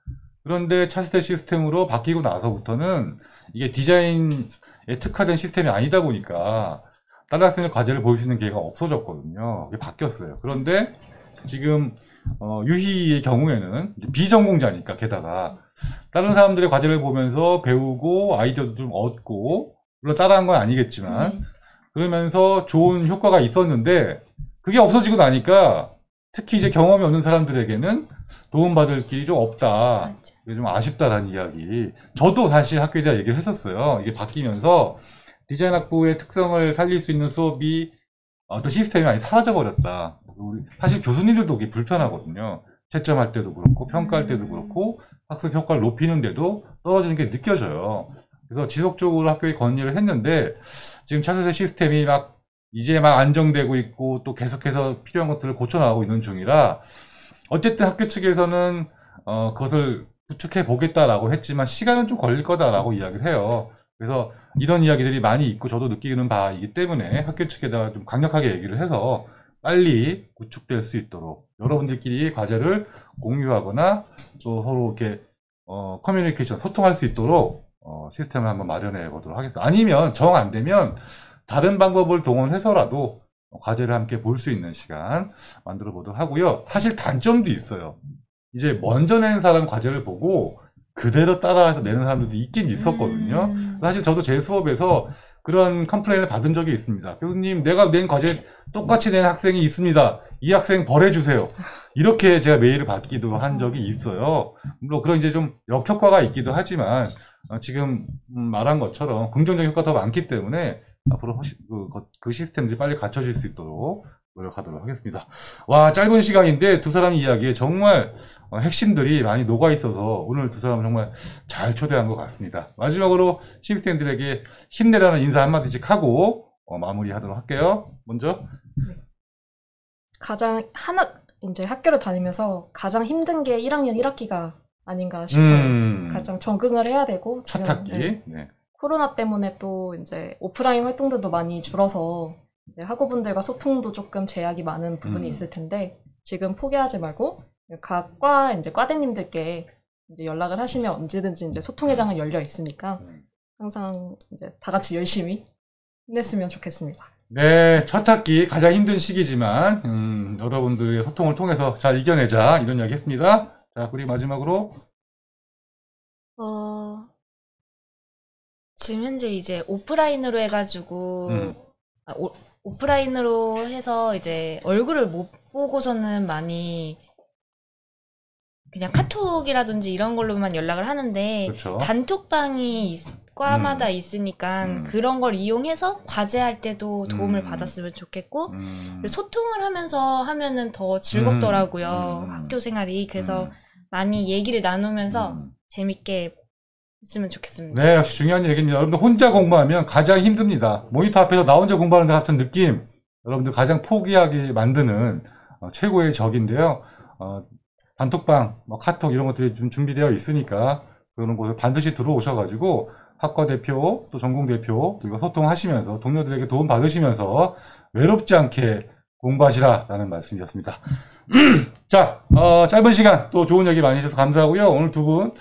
그런데 차세대 시스템으로 바뀌고 나서부터는 이게 디자인에 특화된 시스템이 아니다 보니까 다른 학생의 과제를 볼 수 있는 기회가 없어졌거든요. 이게 바뀌었어요. 그런데 지금 유희의 경우에는 비전공자니까 게다가 다른 사람들의 과제를 보면서 배우고 아이디어도 좀 얻고 물론 따라한 건 아니겠지만 그러면서 좋은 효과가 있었는데 그게 없어지고 나니까 특히 이제 경험이 없는 사람들에게는 도움받을 길이 좀 없다. 이게 좀 아쉽다라는 이야기. 저도 사실 학교에 대한 얘기를 했었어요. 이게 바뀌면서 디자인 학부의 특성을 살릴 수 있는 수업이 어떤 시스템이 많이 사라져버렸다. 사실 교수님들도 그게 불편하거든요. 채점할 때도 그렇고 평가할 때도 그렇고 학습 효과를 높이는데도 떨어지는 게 느껴져요. 그래서 지속적으로 학교에 건의를 했는데 지금 차세대 시스템이 이제 막 안정되고 있고 또 계속해서 필요한 것들을 고쳐나가고 있는 중이라 어쨌든 학교 측에서는 그것을 구축해 보겠다라고 했지만 시간은 좀 걸릴 거다라고 이야기를 해요. 그래서 이런 이야기들이 많이 있고 저도 느끼는 바이기 때문에 학교 측에다가 좀 강력하게 얘기를 해서 빨리 구축될 수 있도록 여러분들끼리 과제를 공유하거나 또 서로 이렇게 커뮤니케이션 소통할 수 있도록 시스템을 한번 마련해 보도록 하겠습니다. 아니면 정 안 되면 다른 방법을 동원해서라도 과제를 함께 볼 수 있는 시간 만들어 보도록 하고요. 사실 단점도 있어요. 이제 먼저 낸 사람 과제를 보고 그대로 따라해서 내는 사람들도 있긴 있었거든요. 사실 저도 제 수업에서 그런 컴플레인을 받은 적이 있습니다. 교수님, 내가 낸 과제 똑같이 낸 학생이 있습니다. 이 학생 벌해주세요. 이렇게 제가 메일을 받기도 한 적이 있어요. 물론 그런 이제 좀 역효과가 있기도 하지만 지금 말한 것처럼 긍정적 효과가 더 많기 때문에 앞으로 훨씬 그 시스템들이 빨리 갖춰질 수 있도록 노력하도록 하겠습니다. 와, 짧은 시간인데 두 사람 이야기에 정말 핵심들이 많이 녹아 있어서 오늘 두 사람 정말 잘 초대한 것 같습니다. 마지막으로 신입생들에게 힘내라는 인사 한마디씩 하고 마무리하도록 할게요. 먼저 이제 학교를 다니면서 가장 힘든 게 1학년 1학기가 아닌가 싶어요. 가장 적응을 해야 되고 첫 학기. 네. 코로나 때문에 또 이제 오프라인 활동들도 많이 줄어서 이제 학우분들과 소통도 조금 제약이 많은 부분이 있을 텐데 지금 포기하지 말고 각 과 이제 과대님들께 이제 연락을 하시면 언제든지 이제 소통회장은 열려 있으니까 항상 이제 다 같이 열심히 힘냈으면 좋겠습니다. 네, 첫 학기 가장 힘든 시기지만 여러분들의 소통을 통해서 잘 이겨내자 이런 이야기 했습니다. 자, 우리 마지막으로 지금 현재 이제 오프라인으로 해가지고 오프라인으로 해서 이제 얼굴을 못 보고서는 많이 그냥 카톡이라든지 이런 걸로만 연락을 하는데 그렇죠. 단톡방이 과마다 있으니까 그런 걸 이용해서 과제할 때도 도움을 받았으면 좋겠고 그리고 소통을 하면서 하면은 더 즐겁더라고요. 학교 생활이. 그래서 많이 얘기를 나누면서 재밌게 했으면 좋겠습니다. 네, 역시 중요한 얘기입니다. 여러분들 혼자 공부하면 가장 힘듭니다. 모니터 앞에서 나 혼자 공부하는 것 같은 느낌, 여러분들 가장 포기하게 만드는 최고의 적인데요. 단톡방, 카톡 이런 것들이 좀 준비되어 있으니까 그런 곳에 반드시 들어오셔가지고 학과 대표, 또 전공 대표, 또 이거 소통하시면서 동료들에게 도움 받으시면서 외롭지 않게 공부하시라라는 말씀이었습니다. 자, 짧은 시간 또 좋은 얘기 많이 해주셔서 감사하고요. 오늘 두 분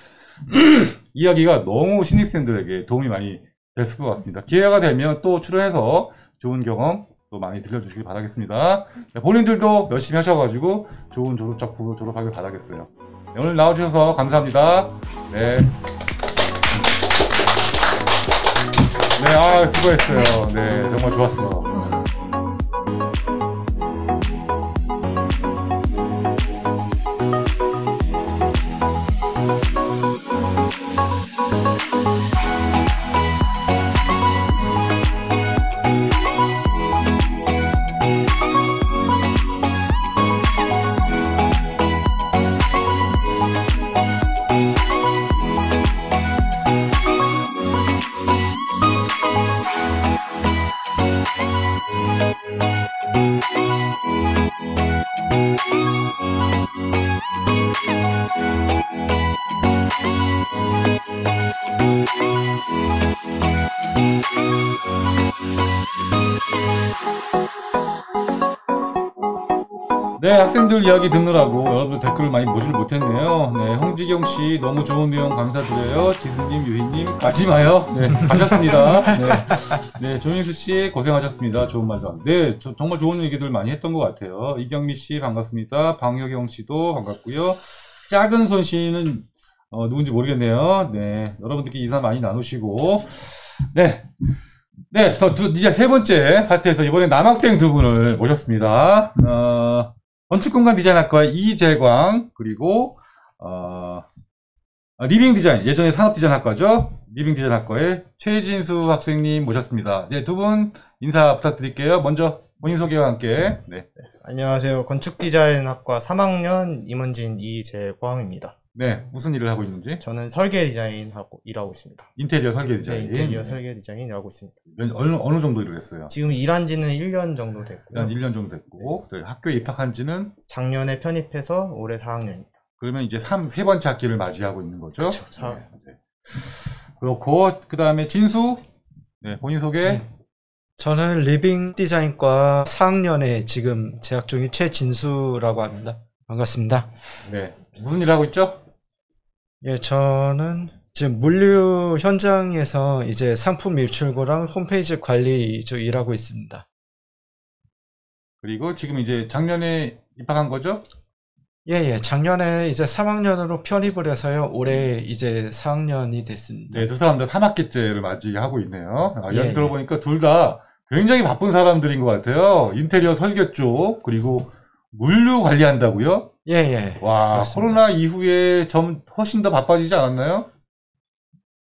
이야기가 너무 신입생들에게 도움이 많이 됐을 것 같습니다. 기회가 되면 또 출연해서 좋은 경험 또 많이 들려주시길 바라겠습니다. 본인들도 열심히 하셔가지고 좋은 졸업작품으로 졸업하길 바라겠어요. 네, 오늘 나와주셔서 감사합니다. 네. 네, 수고했어요. 네, 정말 좋았어. 네, 학생들 이야기 듣느라고 여러분들 댓글을 많이 보지를 못했네요. 네, 홍지경씨 너무 좋은 내용 감사드려요. 지수님, 유희님 가지 마요. 네, 가셨습니다. 네, 네, 조인수씨 고생하셨습니다. 좋은 말도. 네, 정말 좋은 얘기들 많이 했던 것 같아요. 이경미씨 반갑습니다. 방효경씨도 반갑고요. 작은 손씨는 누군지 모르겠네요. 네, 여러분들끼리 인사 많이 나누시고 네. 네, 이제 세 번째 파트에서 이번에 남학생 두 분을 모셨습니다. 건축공간 디자인학과의 이재광, 그리고, 리빙 디자인, 예전에 산업디자인학과죠? 리빙 디자인학과의 최진수 학생님 모셨습니다. 네, 두 분 인사 부탁드릴게요. 먼저 본인 소개와 함께. 네. 안녕하세요. 건축디자인학과 3학년 임은진 이재광입니다. 네, 무슨 일을 하고 있는지? 저는 설계 디자인하고 일하고 있습니다. 인테리어 설계 디자인. 네, 인테리어 설계 디자인 일하고 있습니다. 어느 정도 일을 했어요? 지금 일한 지는 1년 정도 됐고요. 한 1년 정도 됐고, 네, 학교에 입학한 지는? 작년에 편입해서 올해 4학년입니다. 그러면 이제 세 번째 학기를 맞이하고 있는 거죠? 그렇죠. 네. 그렇고, 그 다음에 진수? 네, 본인 소개? 네. 저는 리빙 디자인과 4학년에 지금 재학 중인 최진수라고 합니다. 반갑습니다. 네. 무슨 일 하고 있죠? 예, 저는 지금 물류 현장에서 이제 상품 일출고랑 홈페이지 관리 쪽 일하고 있습니다. 그리고 지금 이제 작년에 입학한 거죠? 예. 작년에 이제 3학년으로 편입을 해서요. 올해 이제 4학년이 됐습니다. 네, 두 사람 다 3학기째를 맞이하고 있네요. 예, 이야기 들어보니까 둘 다 굉장히 바쁜 사람들인 것 같아요. 인테리어 설계 쪽, 그리고 물류 관리한다고요? 예. 와, 그렇습니다. 코로나 이후에 좀 훨씬 더 바빠지지 않았나요?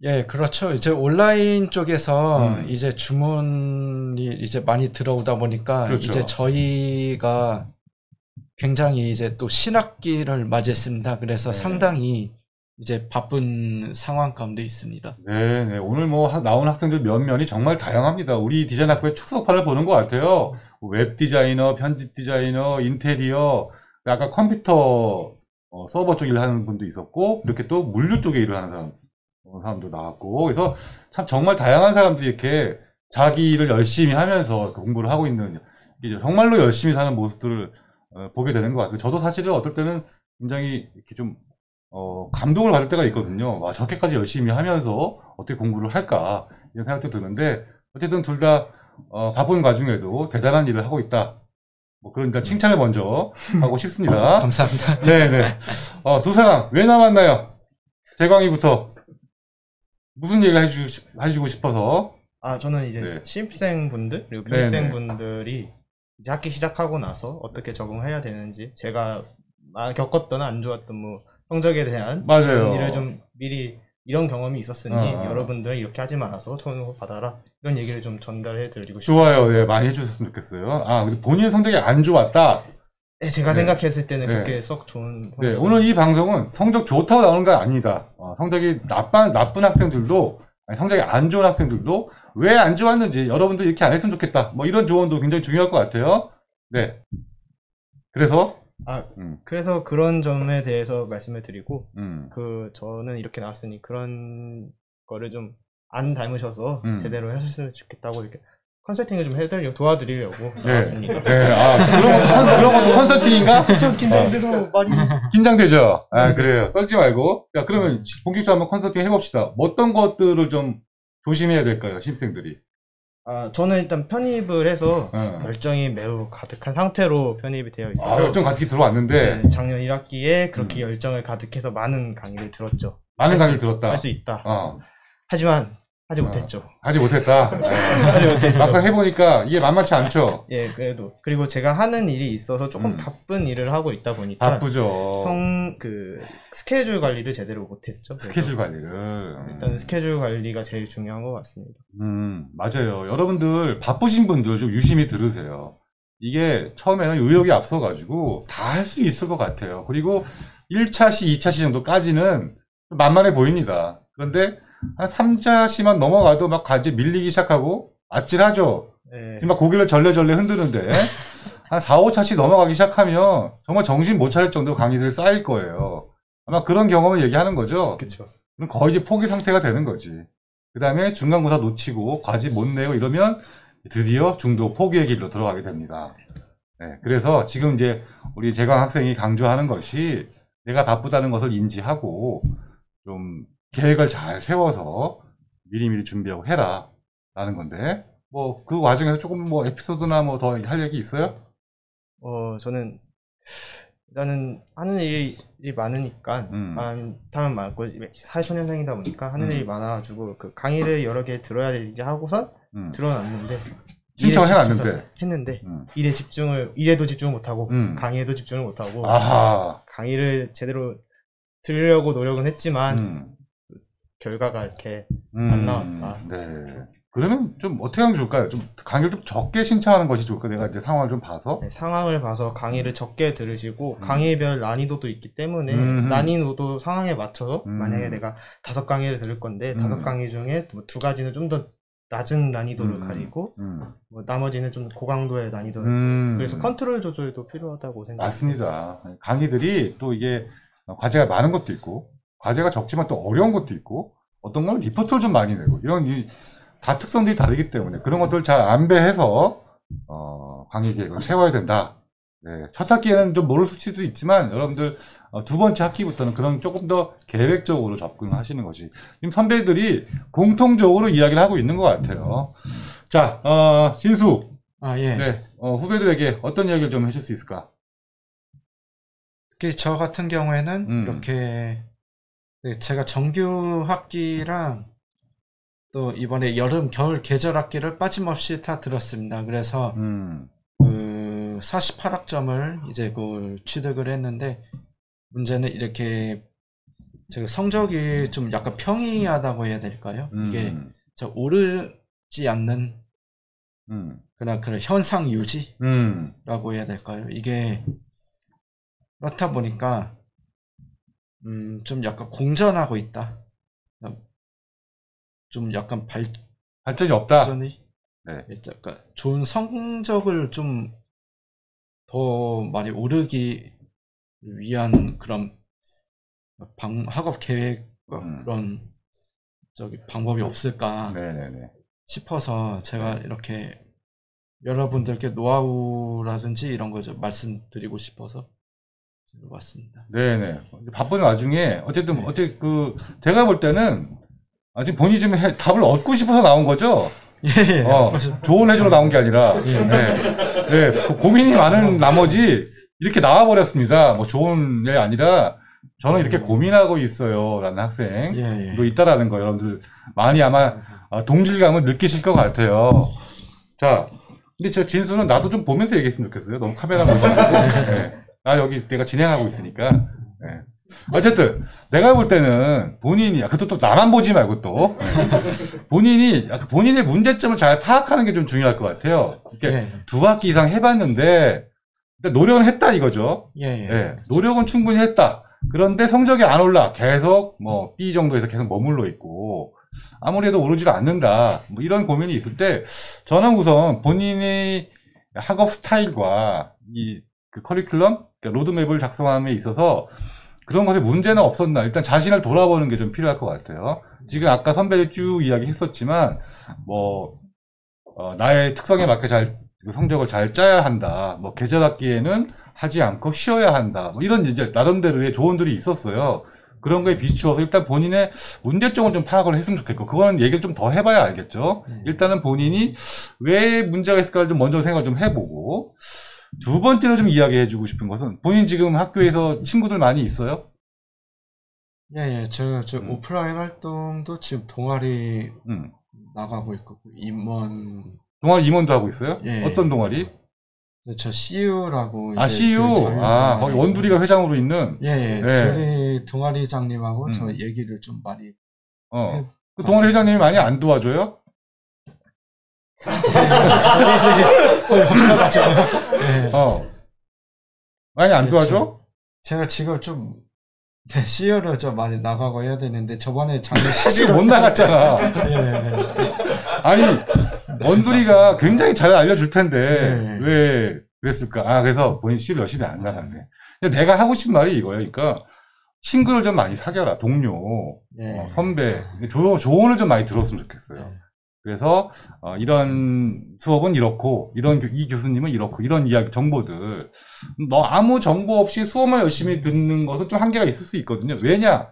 예, 그렇죠. 이제 온라인 쪽에서 음. 이제 주문이 이제 많이 들어오다 보니까 그렇죠. 이제 저희가 굉장히 이제 또 신학기를 맞이했습니다. 그래서 네. 상당히 이제 바쁜 상황 가운데 있습니다. 네. 오늘 뭐 나온 학생들 면면이 정말 다양합니다. 우리 디자인 학부의 축소판을 보는 것 같아요. 웹 디자이너, 편집 디자이너, 인테리어, 아까 컴퓨터 서버 쪽 일을 하는 분도 있었고, 이렇게 또 물류 쪽에 일을 하는 사람도 나왔고, 그래서 참 정말 다양한 사람들이 이렇게 자기 일을 열심히 하면서 공부를 하고 있는, 이제 정말로 열심히 사는 모습들을 보게 되는 것 같아요. 저도 사실은 어떨 때는 굉장히 이렇게 좀 감동을 받을 때가 있거든요. 와, 저렇게까지 열심히 하면서 어떻게 공부를 할까, 이런 생각도 드는데, 어쨌든 둘 다, 바쁜 와중에도 대단한 일을 하고 있다. 뭐, 그러니까 칭찬을 먼저 하고 싶습니다. 감사합니다. 네네. 두 사람, 왜 나왔나요? 재광이부터. 무슨 얘기를 해주고 싶어서. 저는 이제 네. 신입생분들, 그리고 편입생분들이 이제 학기 시작하고 나서 어떻게 적응해야 되는지, 제가 겪었던 안 좋았던 뭐, 성적에 대한 맞아요. 그런 일을 좀 미리 이런 경험이 있었으니 여러분들 이렇게 하지 말아서 초능력 받아라 이런 얘기를 좀 전달해 드리고 싶어요. 좋아요. 네, 많이 해주셨으면 좋겠어요. 근데 본인 성적이 안 좋았다. 네, 제가 네. 생각했을 때는 네. 그렇게 썩 좋은. 네, 오늘 이 방송은 성적 좋다고 나오는 거 아닙니다. 성적이 나쁜 학생들도, 아니, 성적이 안 좋은 학생들도 왜 안 좋았는지 여러분들 이렇게 안 했으면 좋겠다. 뭐 이런 조언도 굉장히 중요할 것 같아요. 네. 그래서 그래서 그런 점에 대해서 말씀을 드리고, 음. 저는 이렇게 나왔으니 그런 거를 좀 안 닮으셔서 제대로 하셨으면 좋겠다고 이렇게 컨설팅을 좀 도와드리려고 나왔습니다. 네, 그런 것도 컨설팅인가? 저 긴장돼서 말이. 긴장되죠? 그래요. 떨지 말고. 야, 그러면 본격적으로 한번 컨설팅 해봅시다. 어떤 것들을 좀 조심해야 될까요, 신입생들이? 저는 일단 편입을 해서 열정이 매우 가득한 상태로 편입이 되어 있어서. 열정 가득히 들어왔는데. 네, 작년 1학기에 그렇게 열정을 가득해서 많은 강의를 들었죠. 많은 강의를 들었다. 할 수 있다. 하지만 하지 못했죠. 하지 못했다. 하지 못했죠. 막상 해보니까 이게 만만치 않죠. 예, 그래도. 그리고 제가 하는 일이 있어서 조금 바쁜 일을 하고 있다 보니까. 바쁘죠. 스케줄 관리를 제대로 못했죠. 스케줄 관리를. 일단 스케줄 관리가 제일 중요한 것 같습니다. 맞아요. 여러분들 바쁘신 분들 좀 유심히 들으세요. 이게 처음에는 의욕이 앞서가지고 다 할 수 있을 것 같아요. 그리고 1차시, 2차시 정도까지는 만만해 보입니다. 그런데 한 3차시만 넘어가도 막 과제 밀리기 시작하고 아찔하죠. 네. 막 고개를 절레절레 흔드는데 한 4, 5차시 넘어가기 시작하면 정말 정신 못 차릴 정도로 강의들이 쌓일 거예요. 아마 그런 경험을 얘기하는 거죠. 그렇죠. 그럼 거의 이제 포기 상태가 되는 거지. 그 다음에 중간고사 놓치고 과제 못 내고 이러면 드디어 중도 포기의 길로 들어가게 됩니다. 네, 그래서 지금 이제 우리 재광 학생이 강조하는 것이 내가 바쁘다는 것을 인지하고 좀 계획을 잘 세워서 미리미리 준비하고 해라 라는 건데, 뭐 그 와중에서 조금 뭐 에피소드나 뭐 더 할 얘기 있어요? 저는 일단은 하는 일이 많으니까 다만 많고 사회초년생이다 보니까 하는 일이 많아가지고 그 강의를 여러 개 들어야 되지 하고선 들어놨는데 신청해놨는데 일에도 집중을 못하고 강의에도 집중을 못하고 아하. 강의를 제대로 들으려고 노력은 했지만 결과가 이렇게 안 나왔다. 네. 그러면 좀 어떻게 하면 좋을까요? 좀 강의를 좀 적게 신청하는 것이 좋을까? 내가 이제 상황을 좀 봐서. 네, 상황을 봐서 강의를 적게 들으시고 강의별 난이도도 있기 때문에 난이도도 상황에 맞춰서 만약에 내가 5강의를 들을 건데 5강의 중에 뭐 2가지는 좀 더 낮은 난이도를 가리고 뭐 나머지는 좀 고강도의 난이도를 그래서 컨트롤 조절도 필요하다고 생각합니다. 맞습니다. 강의들이 또 이게 과제가 많은 것도 있고 과제가 적지만 또 어려운 것도 있고 어떤 건 리포트를 좀 많이 내고 이런 다 특성들이 다르기 때문에 그런 것들을 잘 안배해서 강의 계획을 세워야 된다. 네, 첫 학기에는 좀 모를 수도 있지만 여러분들 두 번째 학기부터는 그런 조금 더 계획적으로 접근하시는 것이 지금 선배들이 공통적으로 이야기를 하고 있는 것 같아요. 자, 진수. 예. 네, 후배들에게 어떤 이야기를 좀 해줄 수 있을까? 특히 저 같은 경우에는 이렇게 네, 제가 정규 학기랑 또 이번에 여름, 겨울 계절 학기를 빠짐없이 다 들었습니다. 그래서 그 48학점을 이제 그 취득을 했는데 문제는 이렇게 제가 성적이 좀 약간 평이하다고 해야 될까요? 이게 저 오르지 않는 그런 현상 유지라고 해야 될까요? 이게 그렇다 보니까 좀 약간 공전하고 있다. 좀 약간 발전이 없다. 발전이 네. 약간 좋은 성적을 좀 더 많이 오르기 위한 그런 학업 계획과 그런 방법이 없을까 네네네. 싶어서 제가 이렇게 여러분들께 노하우라든지 이런 걸 좀 말씀드리고 싶어서 왔습니다. 네네. 바쁜 와중에 어쨌든 제가 볼 때는 아직 본인이 좀 답을 얻고 싶어서 나온 거죠. 예. 조언해주러 나온 게 아니라 네, 고민이 많은 나머지 이렇게 나와버렸습니다. 뭐 좋은 게 아니라 저는 이렇게 고민하고 있어요 라는 학생도 있다라는 거 여러분들 많이 아마 동질감을 느끼실 것 같아요. 자, 근데 저 진수는 나도 좀 보면서 얘기했으면 좋겠어요. 너무 카메라 보지 말고. 네. 나 여기 내가 진행하고 있으니까. 네. 어쨌든 내가 볼 때는 본인이 그것도 또 나만 보지 말고 또 본인의 문제점을 잘 파악하는 게 좀 중요할 것 같아요. 이렇게 2학기 이상 해봤는데 노력은 했다 이거죠. 예. 노력은 충분히 했다. 그런데 성적이 안 올라. 계속 뭐 B 정도에서 계속 머물러 있고 아무래도 오르질 않는다. 뭐 이런 고민이 있을 때 저는 우선 본인의 학업 스타일과 그 커리큘럼, 그러니까 로드맵을 작성함에 있어서 그런 것에 문제는 없었나. 일단 자신을 돌아보는 게 좀 필요할 것 같아요. 지금 아까 선배들 쭉 이야기했었지만 나의 특성에 맞게 성적을 잘 짜야 한다. 뭐 계절 학기에는 하지 않고 쉬어야 한다. 뭐 이런 이제 나름대로의 조언들이 있었어요. 그런 거에 비추어서 일단 본인의 문제점을 좀 파악을 했으면 좋겠고, 그거는 얘기를 좀 더 해봐야 알겠죠. 일단은 본인이 왜 문제가 있을까를 좀 먼저 생각을 좀 해보고, 두 번째로 좀 이야기해주고 싶은 것은 본인 지금 학교에서 친구들 많이 있어요? 예. 저 오프라인 활동도 지금 동아리 나가고 있고 동아리 임원도 하고 있어요? 예. 어떤 동아리? 저 CU라고 CU. 거기 원두리가 회장으로 있는. 예. 저희 동아리장님하고 저 얘기를 좀 많이. 그 동아리 회장님이 많이 안 도와줘요? 많이 안 도와줘? 제가 지금 좀 CU를 좀 많이 나가고 해야 되는데 저번에 작년 지금 못 나갔잖아. 아니 원두리가 굉장히 잘 알려줄 텐데 왜 그랬을까? 그래서 본인 CU를 열심히 안 나갔네. 내가 하고 싶은 말이 이거예요. 그러니까 친구를 좀 많이 사귀어라. 동료, 선배, 조언을 좀 많이 들었으면 좋겠어요. 그래서 이런 수업은 이렇고 이 교수님은 이렇고 이런 이야기 정보들 아무 정보 없이 수업만 열심히 듣는 것은 좀 한계가 있을 수 있거든요. 왜냐?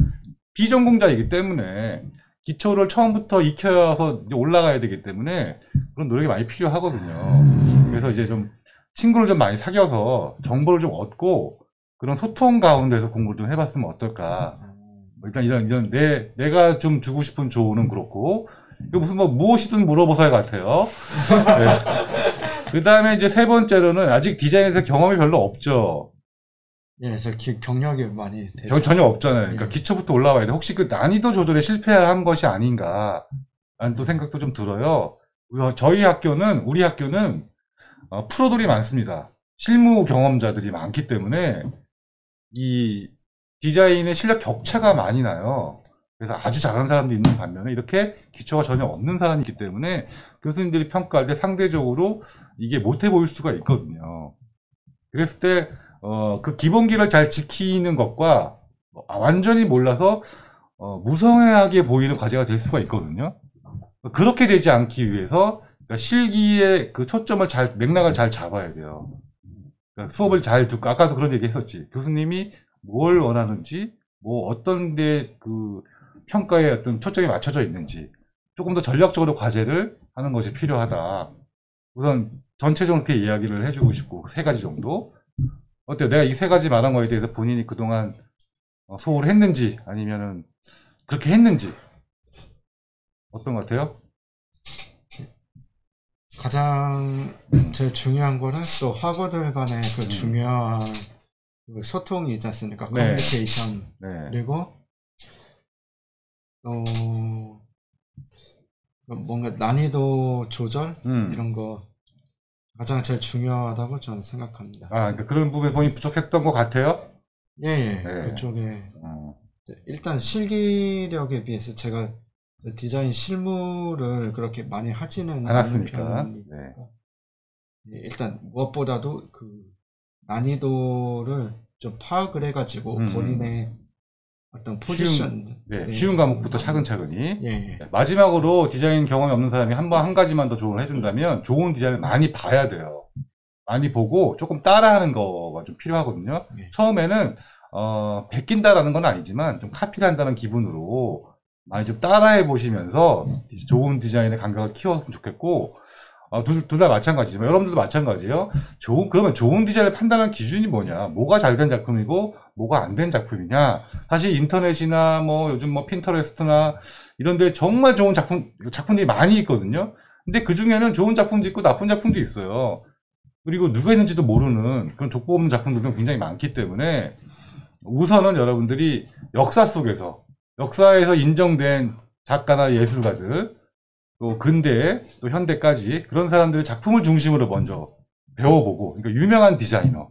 비전공자이기 때문에 기초를 처음부터 익혀서 이제 올라가야 되기 때문에 그런 노력이 많이 필요하거든요. 그래서 이제 좀 친구를 좀 많이 사귀어서 정보를 좀 얻고 그런 소통 가운데서 공부를 좀 해봤으면 어떨까. 일단 이런 내가 좀 주고 싶은 조언은 그렇고, 이거 무슨 무엇이든 물어보살 같아요. 네. 그 다음에 이제 세 번째로는 아직 디자인에서 경험이 별로 없죠. 예, 저 경력이 많이 전혀 없잖아요. 그러니까 기초부터 올라와야 돼. 혹시 그 난이도 조절에 실패한 것이 아닌가 라는 또 생각도 좀 들어요. 우리 학교는 프로들이 많습니다. 실무 경험자들이 많기 때문에 이 디자인의 실력 격차가 많이 나요. 그래서 아주 잘하는 사람도 있는 반면에 이렇게 기초가 전혀 없는 사람이 있기 때문에 교수님들이 평가할 때 상대적으로 이게 못해 보일 수가 있거든요. 그랬을 때 그 기본기를 잘 지키는 것과 완전히 몰라서 무성의하게 보이는 과제가 될 수가 있거든요. 그렇게 되지 않기 위해서 실기의 그 초점을 맥락을 잘 잡아야 돼요. 그러니까 수업을 잘 듣고, 아까도 그런 얘기 했었지. 교수님이 뭘 원하는지, 어떤 데 그 평가에 어떤 초점이 맞춰져 있는지, 조금 더 전략적으로 과제를 하는 것이 필요하다. 우선 전체적으로 그렇게 이야기를 해주고 싶고, 3가지 정도. 어때요? 내가 이 세 가지 말한 거에 대해서 본인이 그동안 소홀을 했는지 아니면은 그렇게 했는지 어떤 것 같아요? 가장 제일 중요한 거는 또 학우들 간의 그 중요한 그 소통이 있지 않습니까? 네. 커뮤니케이션. 네. 그리고 뭔가 난이도 조절 이런 거 가장 제일 중요하다고 저는 생각합니다. 아, 그러니까 그런 부분에 본인이 부족했던 것 같아요? 예. 네. 그쪽에 일단 실기력에 비해서 제가 디자인 실무를 그렇게 많이 하지는 않았으니까. 않은 네. 일단 무엇보다도 그 난이도를 좀 파악을 해가지고 본인의 어떤 포지션 쉬운 과목부터 차근차근히. 예. 마지막으로 디자인 경험이 없는 사람이 한 가지만 더 조언을 해준다면 좋은 디자인을 많이 봐야 돼요. 많이 보고 조금 따라하는 거가 좀 필요하거든요. 예. 처음에는 베낀다라는 건 아니지만 좀 카피를 한다는 기분으로 많이 좀 따라해 보시면서 좋은 디자인의 감각을 키웠으면 좋겠고, 둘 다 마찬가지지만 여러분들도 마찬가지예요. 그러면 좋은 디자인을 판단하는 기준이 뭐냐? 뭐가 잘 된 작품이고 뭐가 안 된 작품이냐? 사실 인터넷이나 뭐 요즘 뭐 핀터레스트나 이런 데 정말 좋은 작품들이 많이 있거든요. 근데 그 중에는 좋은 작품도 있고 나쁜 작품도 있어요. 그리고 누가 했는지도 모르는 그런 족보 없는 작품들도 굉장히 많기 때문에 우선은 여러분들이 역사에서 인정된 작가나 예술가들, 또 근대, 또 현대까지 그런 사람들의 작품을 중심으로 먼저 배워보고, 그러니까 유명한 디자이너,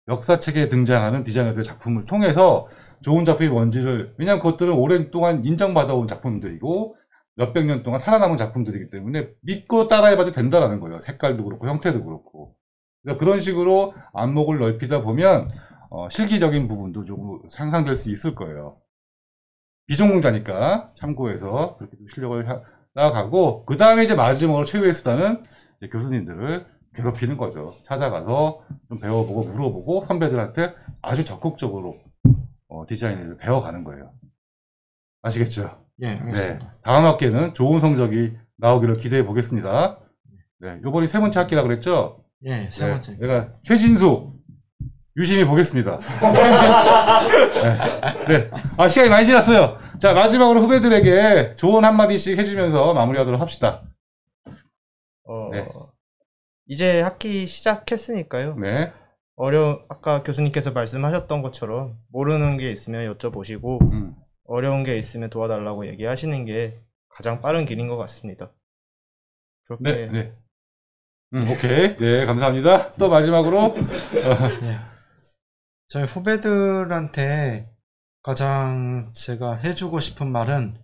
역사책에 등장하는 디자이너들의 작품을 통해서 좋은 작품이 뭔지를, 왜냐하면 그것들은 오랜 동안 인정받아온 작품들이고 몇백 년 동안 살아남은 작품들이기 때문에 믿고 따라해봐도 된다라는 거예요. 색깔도 그렇고 형태도 그렇고. 그러니까 그런 식으로 안목을 넓히다 보면 실기적인 부분도 조금 상상될 수 있을 거예요. 비전공자니까 참고해서 그렇게 실력을 쌓아가고, 그 다음에 이제 마지막으로 최후의 수단은 이제 교수님들을 괴롭히는 거죠. 찾아가서 좀 배워보고 물어보고 선배들한테 아주 적극적으로 디자인을 배워가는 거예요. 아시겠죠? 예, 알겠습니다. 네. 다음 학기에는 좋은 성적이 나오기를 기대해 보겠습니다. 네. 요번이 세 번째 학기라 그랬죠? 예, 세 번째. 내가 최신수 유심히 보겠습니다. 네. 시간이 많이 지났어요. 자, 마지막으로 후배들에게 조언 한마디씩 해주면서 마무리하도록 합시다. 네. 이제 학기 시작했으니까요. 네. 아까 교수님께서 말씀하셨던 것처럼 모르는 게 있으면 여쭤보시고, 어려운 게 있으면 도와달라고 얘기하시는 게 가장 빠른 길인 것 같습니다. 그렇게. 네. 오케이. 네, 감사합니다. 또 마지막으로. 네. 저희 후배들한테 가장 제가 해주고 싶은 말은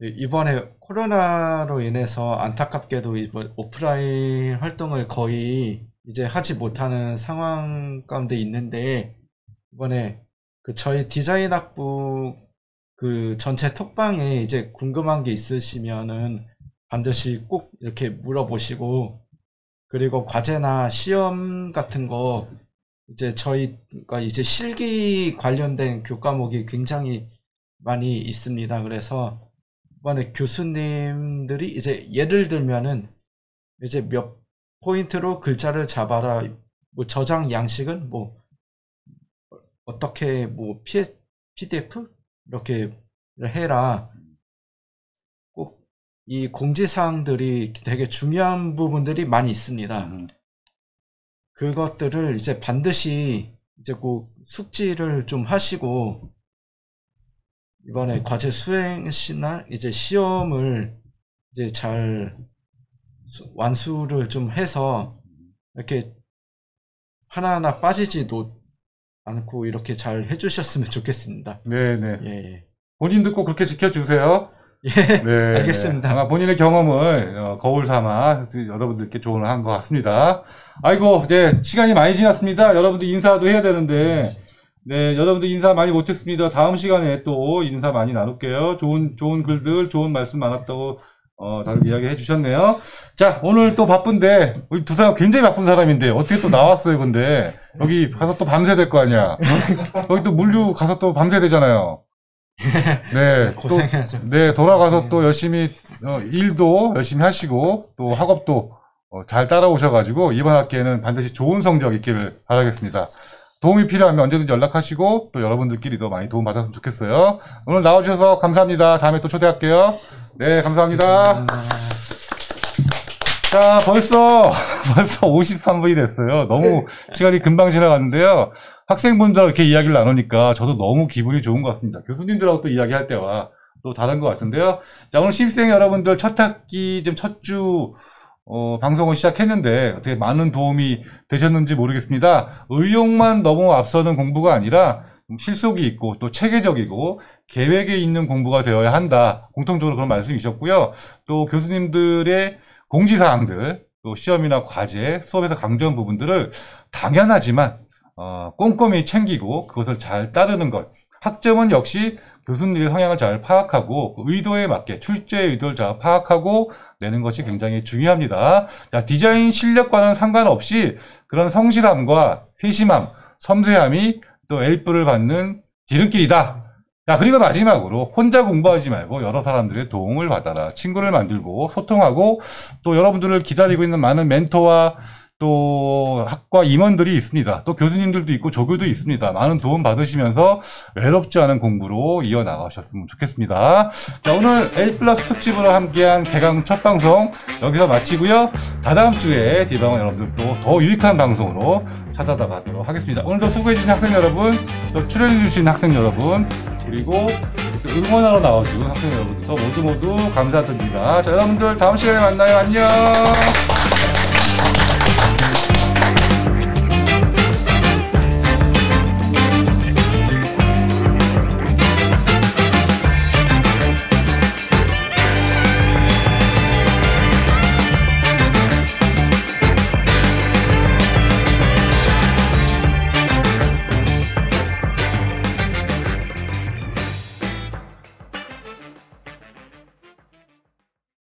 이번에 코로나로 인해서 안타깝게도 이번 오프라인 활동을 거의 이제 하지 못하는 상황 가운데 있는데, 이번에 저희 디자인 학부 전체 톡방에 이제 궁금한 게 있으시면은 반드시 꼭 이렇게 물어보시고, 그리고 과제나 시험 같은 거 이제 저희가 이제 실기 관련된 교과목이 굉장히 많이 있습니다. 그래서 이번에 교수님들이 이제 예를 들면은 이제 몇 포인트로 글자를 잡아라, 뭐 저장 양식은 뭐 어떻게 뭐 PDF 이렇게 해라. 꼭 이 공지사항들이 되게 중요한 부분들이 많이 있습니다. 그것들을 이제 반드시 이제 꼭 숙지를 좀 하시고, 이번에 과제 수행 시나 이제 시험을 이제 잘 완수를 좀 해서 이렇게 하나하나 빠지지도 않고 이렇게 잘 해주셨으면 좋겠습니다. 네네. 예. 본인도 꼭 그렇게 지켜주세요. 예. 네. 알겠습니다. 아마 본인의 경험을 거울 삼아 여러분들께 조언을 한 것 같습니다. 아이고, 네. 시간이 많이 지났습니다. 여러분들 인사도 해야 되는데, 네. 여러분들 인사 많이 못했습니다. 다음 시간에 또 인사 많이 나눌게요. 좋은 글들, 좋은 말씀 많았다고 다들 이야기 해주셨네요. 자, 오늘 또 바쁜데, 우리 두 사람 굉장히 바쁜 사람인데, 어떻게 또 나왔어요, 근데. 여기 가서 또 밤새 될 거 아니야. 여기 또 물류 가서 또 밤새 되잖아요. 네. 고생해야죠. 네, 돌아가서 또 열심히, 일도 열심히 하시고, 또 학업도 잘 따라오셔가지고 이번 학기에는 반드시 좋은 성적 있기를 바라겠습니다. 도움이 필요하면 언제든지 연락하시고 또 여러분들끼리도 많이 도움 받았으면 좋겠어요. 오늘 나와주셔서 감사합니다. 다음에 또 초대할게요. 네, 감사합니다. 자, 벌써 53분이 됐어요. 너무 시간이 금방 지나갔는데요. 학생분들하고 이렇게 이야기를 나누니까 저도 너무 기분이 좋은 것 같습니다. 교수님들하고 또 이야기할 때와 또 다른 것 같은데요. 자, 오늘 신입생 여러분들 첫 학기 첫 주 방송을 시작했는데 어떻게 많은 도움이 되셨는지 모르겠습니다. 의욕만 너무 앞서는 공부가 아니라 실속이 있고 또 체계적이고 계획에 있는 공부가 되어야 한다. 공통적으로 그런 말씀이셨고요. 또 교수님들의 공지사항들, 또 시험이나 과제, 수업에서 강조한 부분들을 당연하지만 꼼꼼히 챙기고 그것을 잘 따르는 것. 학점은 역시 교수님의 성향을 잘 파악하고 의도에 맞게 출제의 의도를 잘 파악하고 내는 것이 굉장히 중요합니다. 자, 디자인 실력과는 상관없이 그런 성실함과 세심함, 섬세함이 또 L뿔을 받는 지름길이다. 자, 그리고 마지막으로 혼자 공부하지 말고 여러 사람들의 도움을 받아라. 친구를 만들고 소통하고 또 여러분들을 기다리고 있는 많은 멘토와 또 학과 임원들이 있습니다. 또 교수님들도 있고 조교도 있습니다. 많은 도움 받으시면서 외롭지 않은 공부로 이어나가셨으면 좋겠습니다. 자, 오늘 A+ 특집으로 함께한 개강 첫 방송 여기서 마치고요. 다다음 주에 디방은 여러분들도 더 유익한 방송으로 찾아가도록 하겠습니다. 오늘도 수고해주신 학생 여러분, 또 출연해주신 학생 여러분, 그리고 응원하러 나와준 학생 여러분도 모두 감사드립니다. 자, 여러분들 다음 시간에 만나요. 안녕.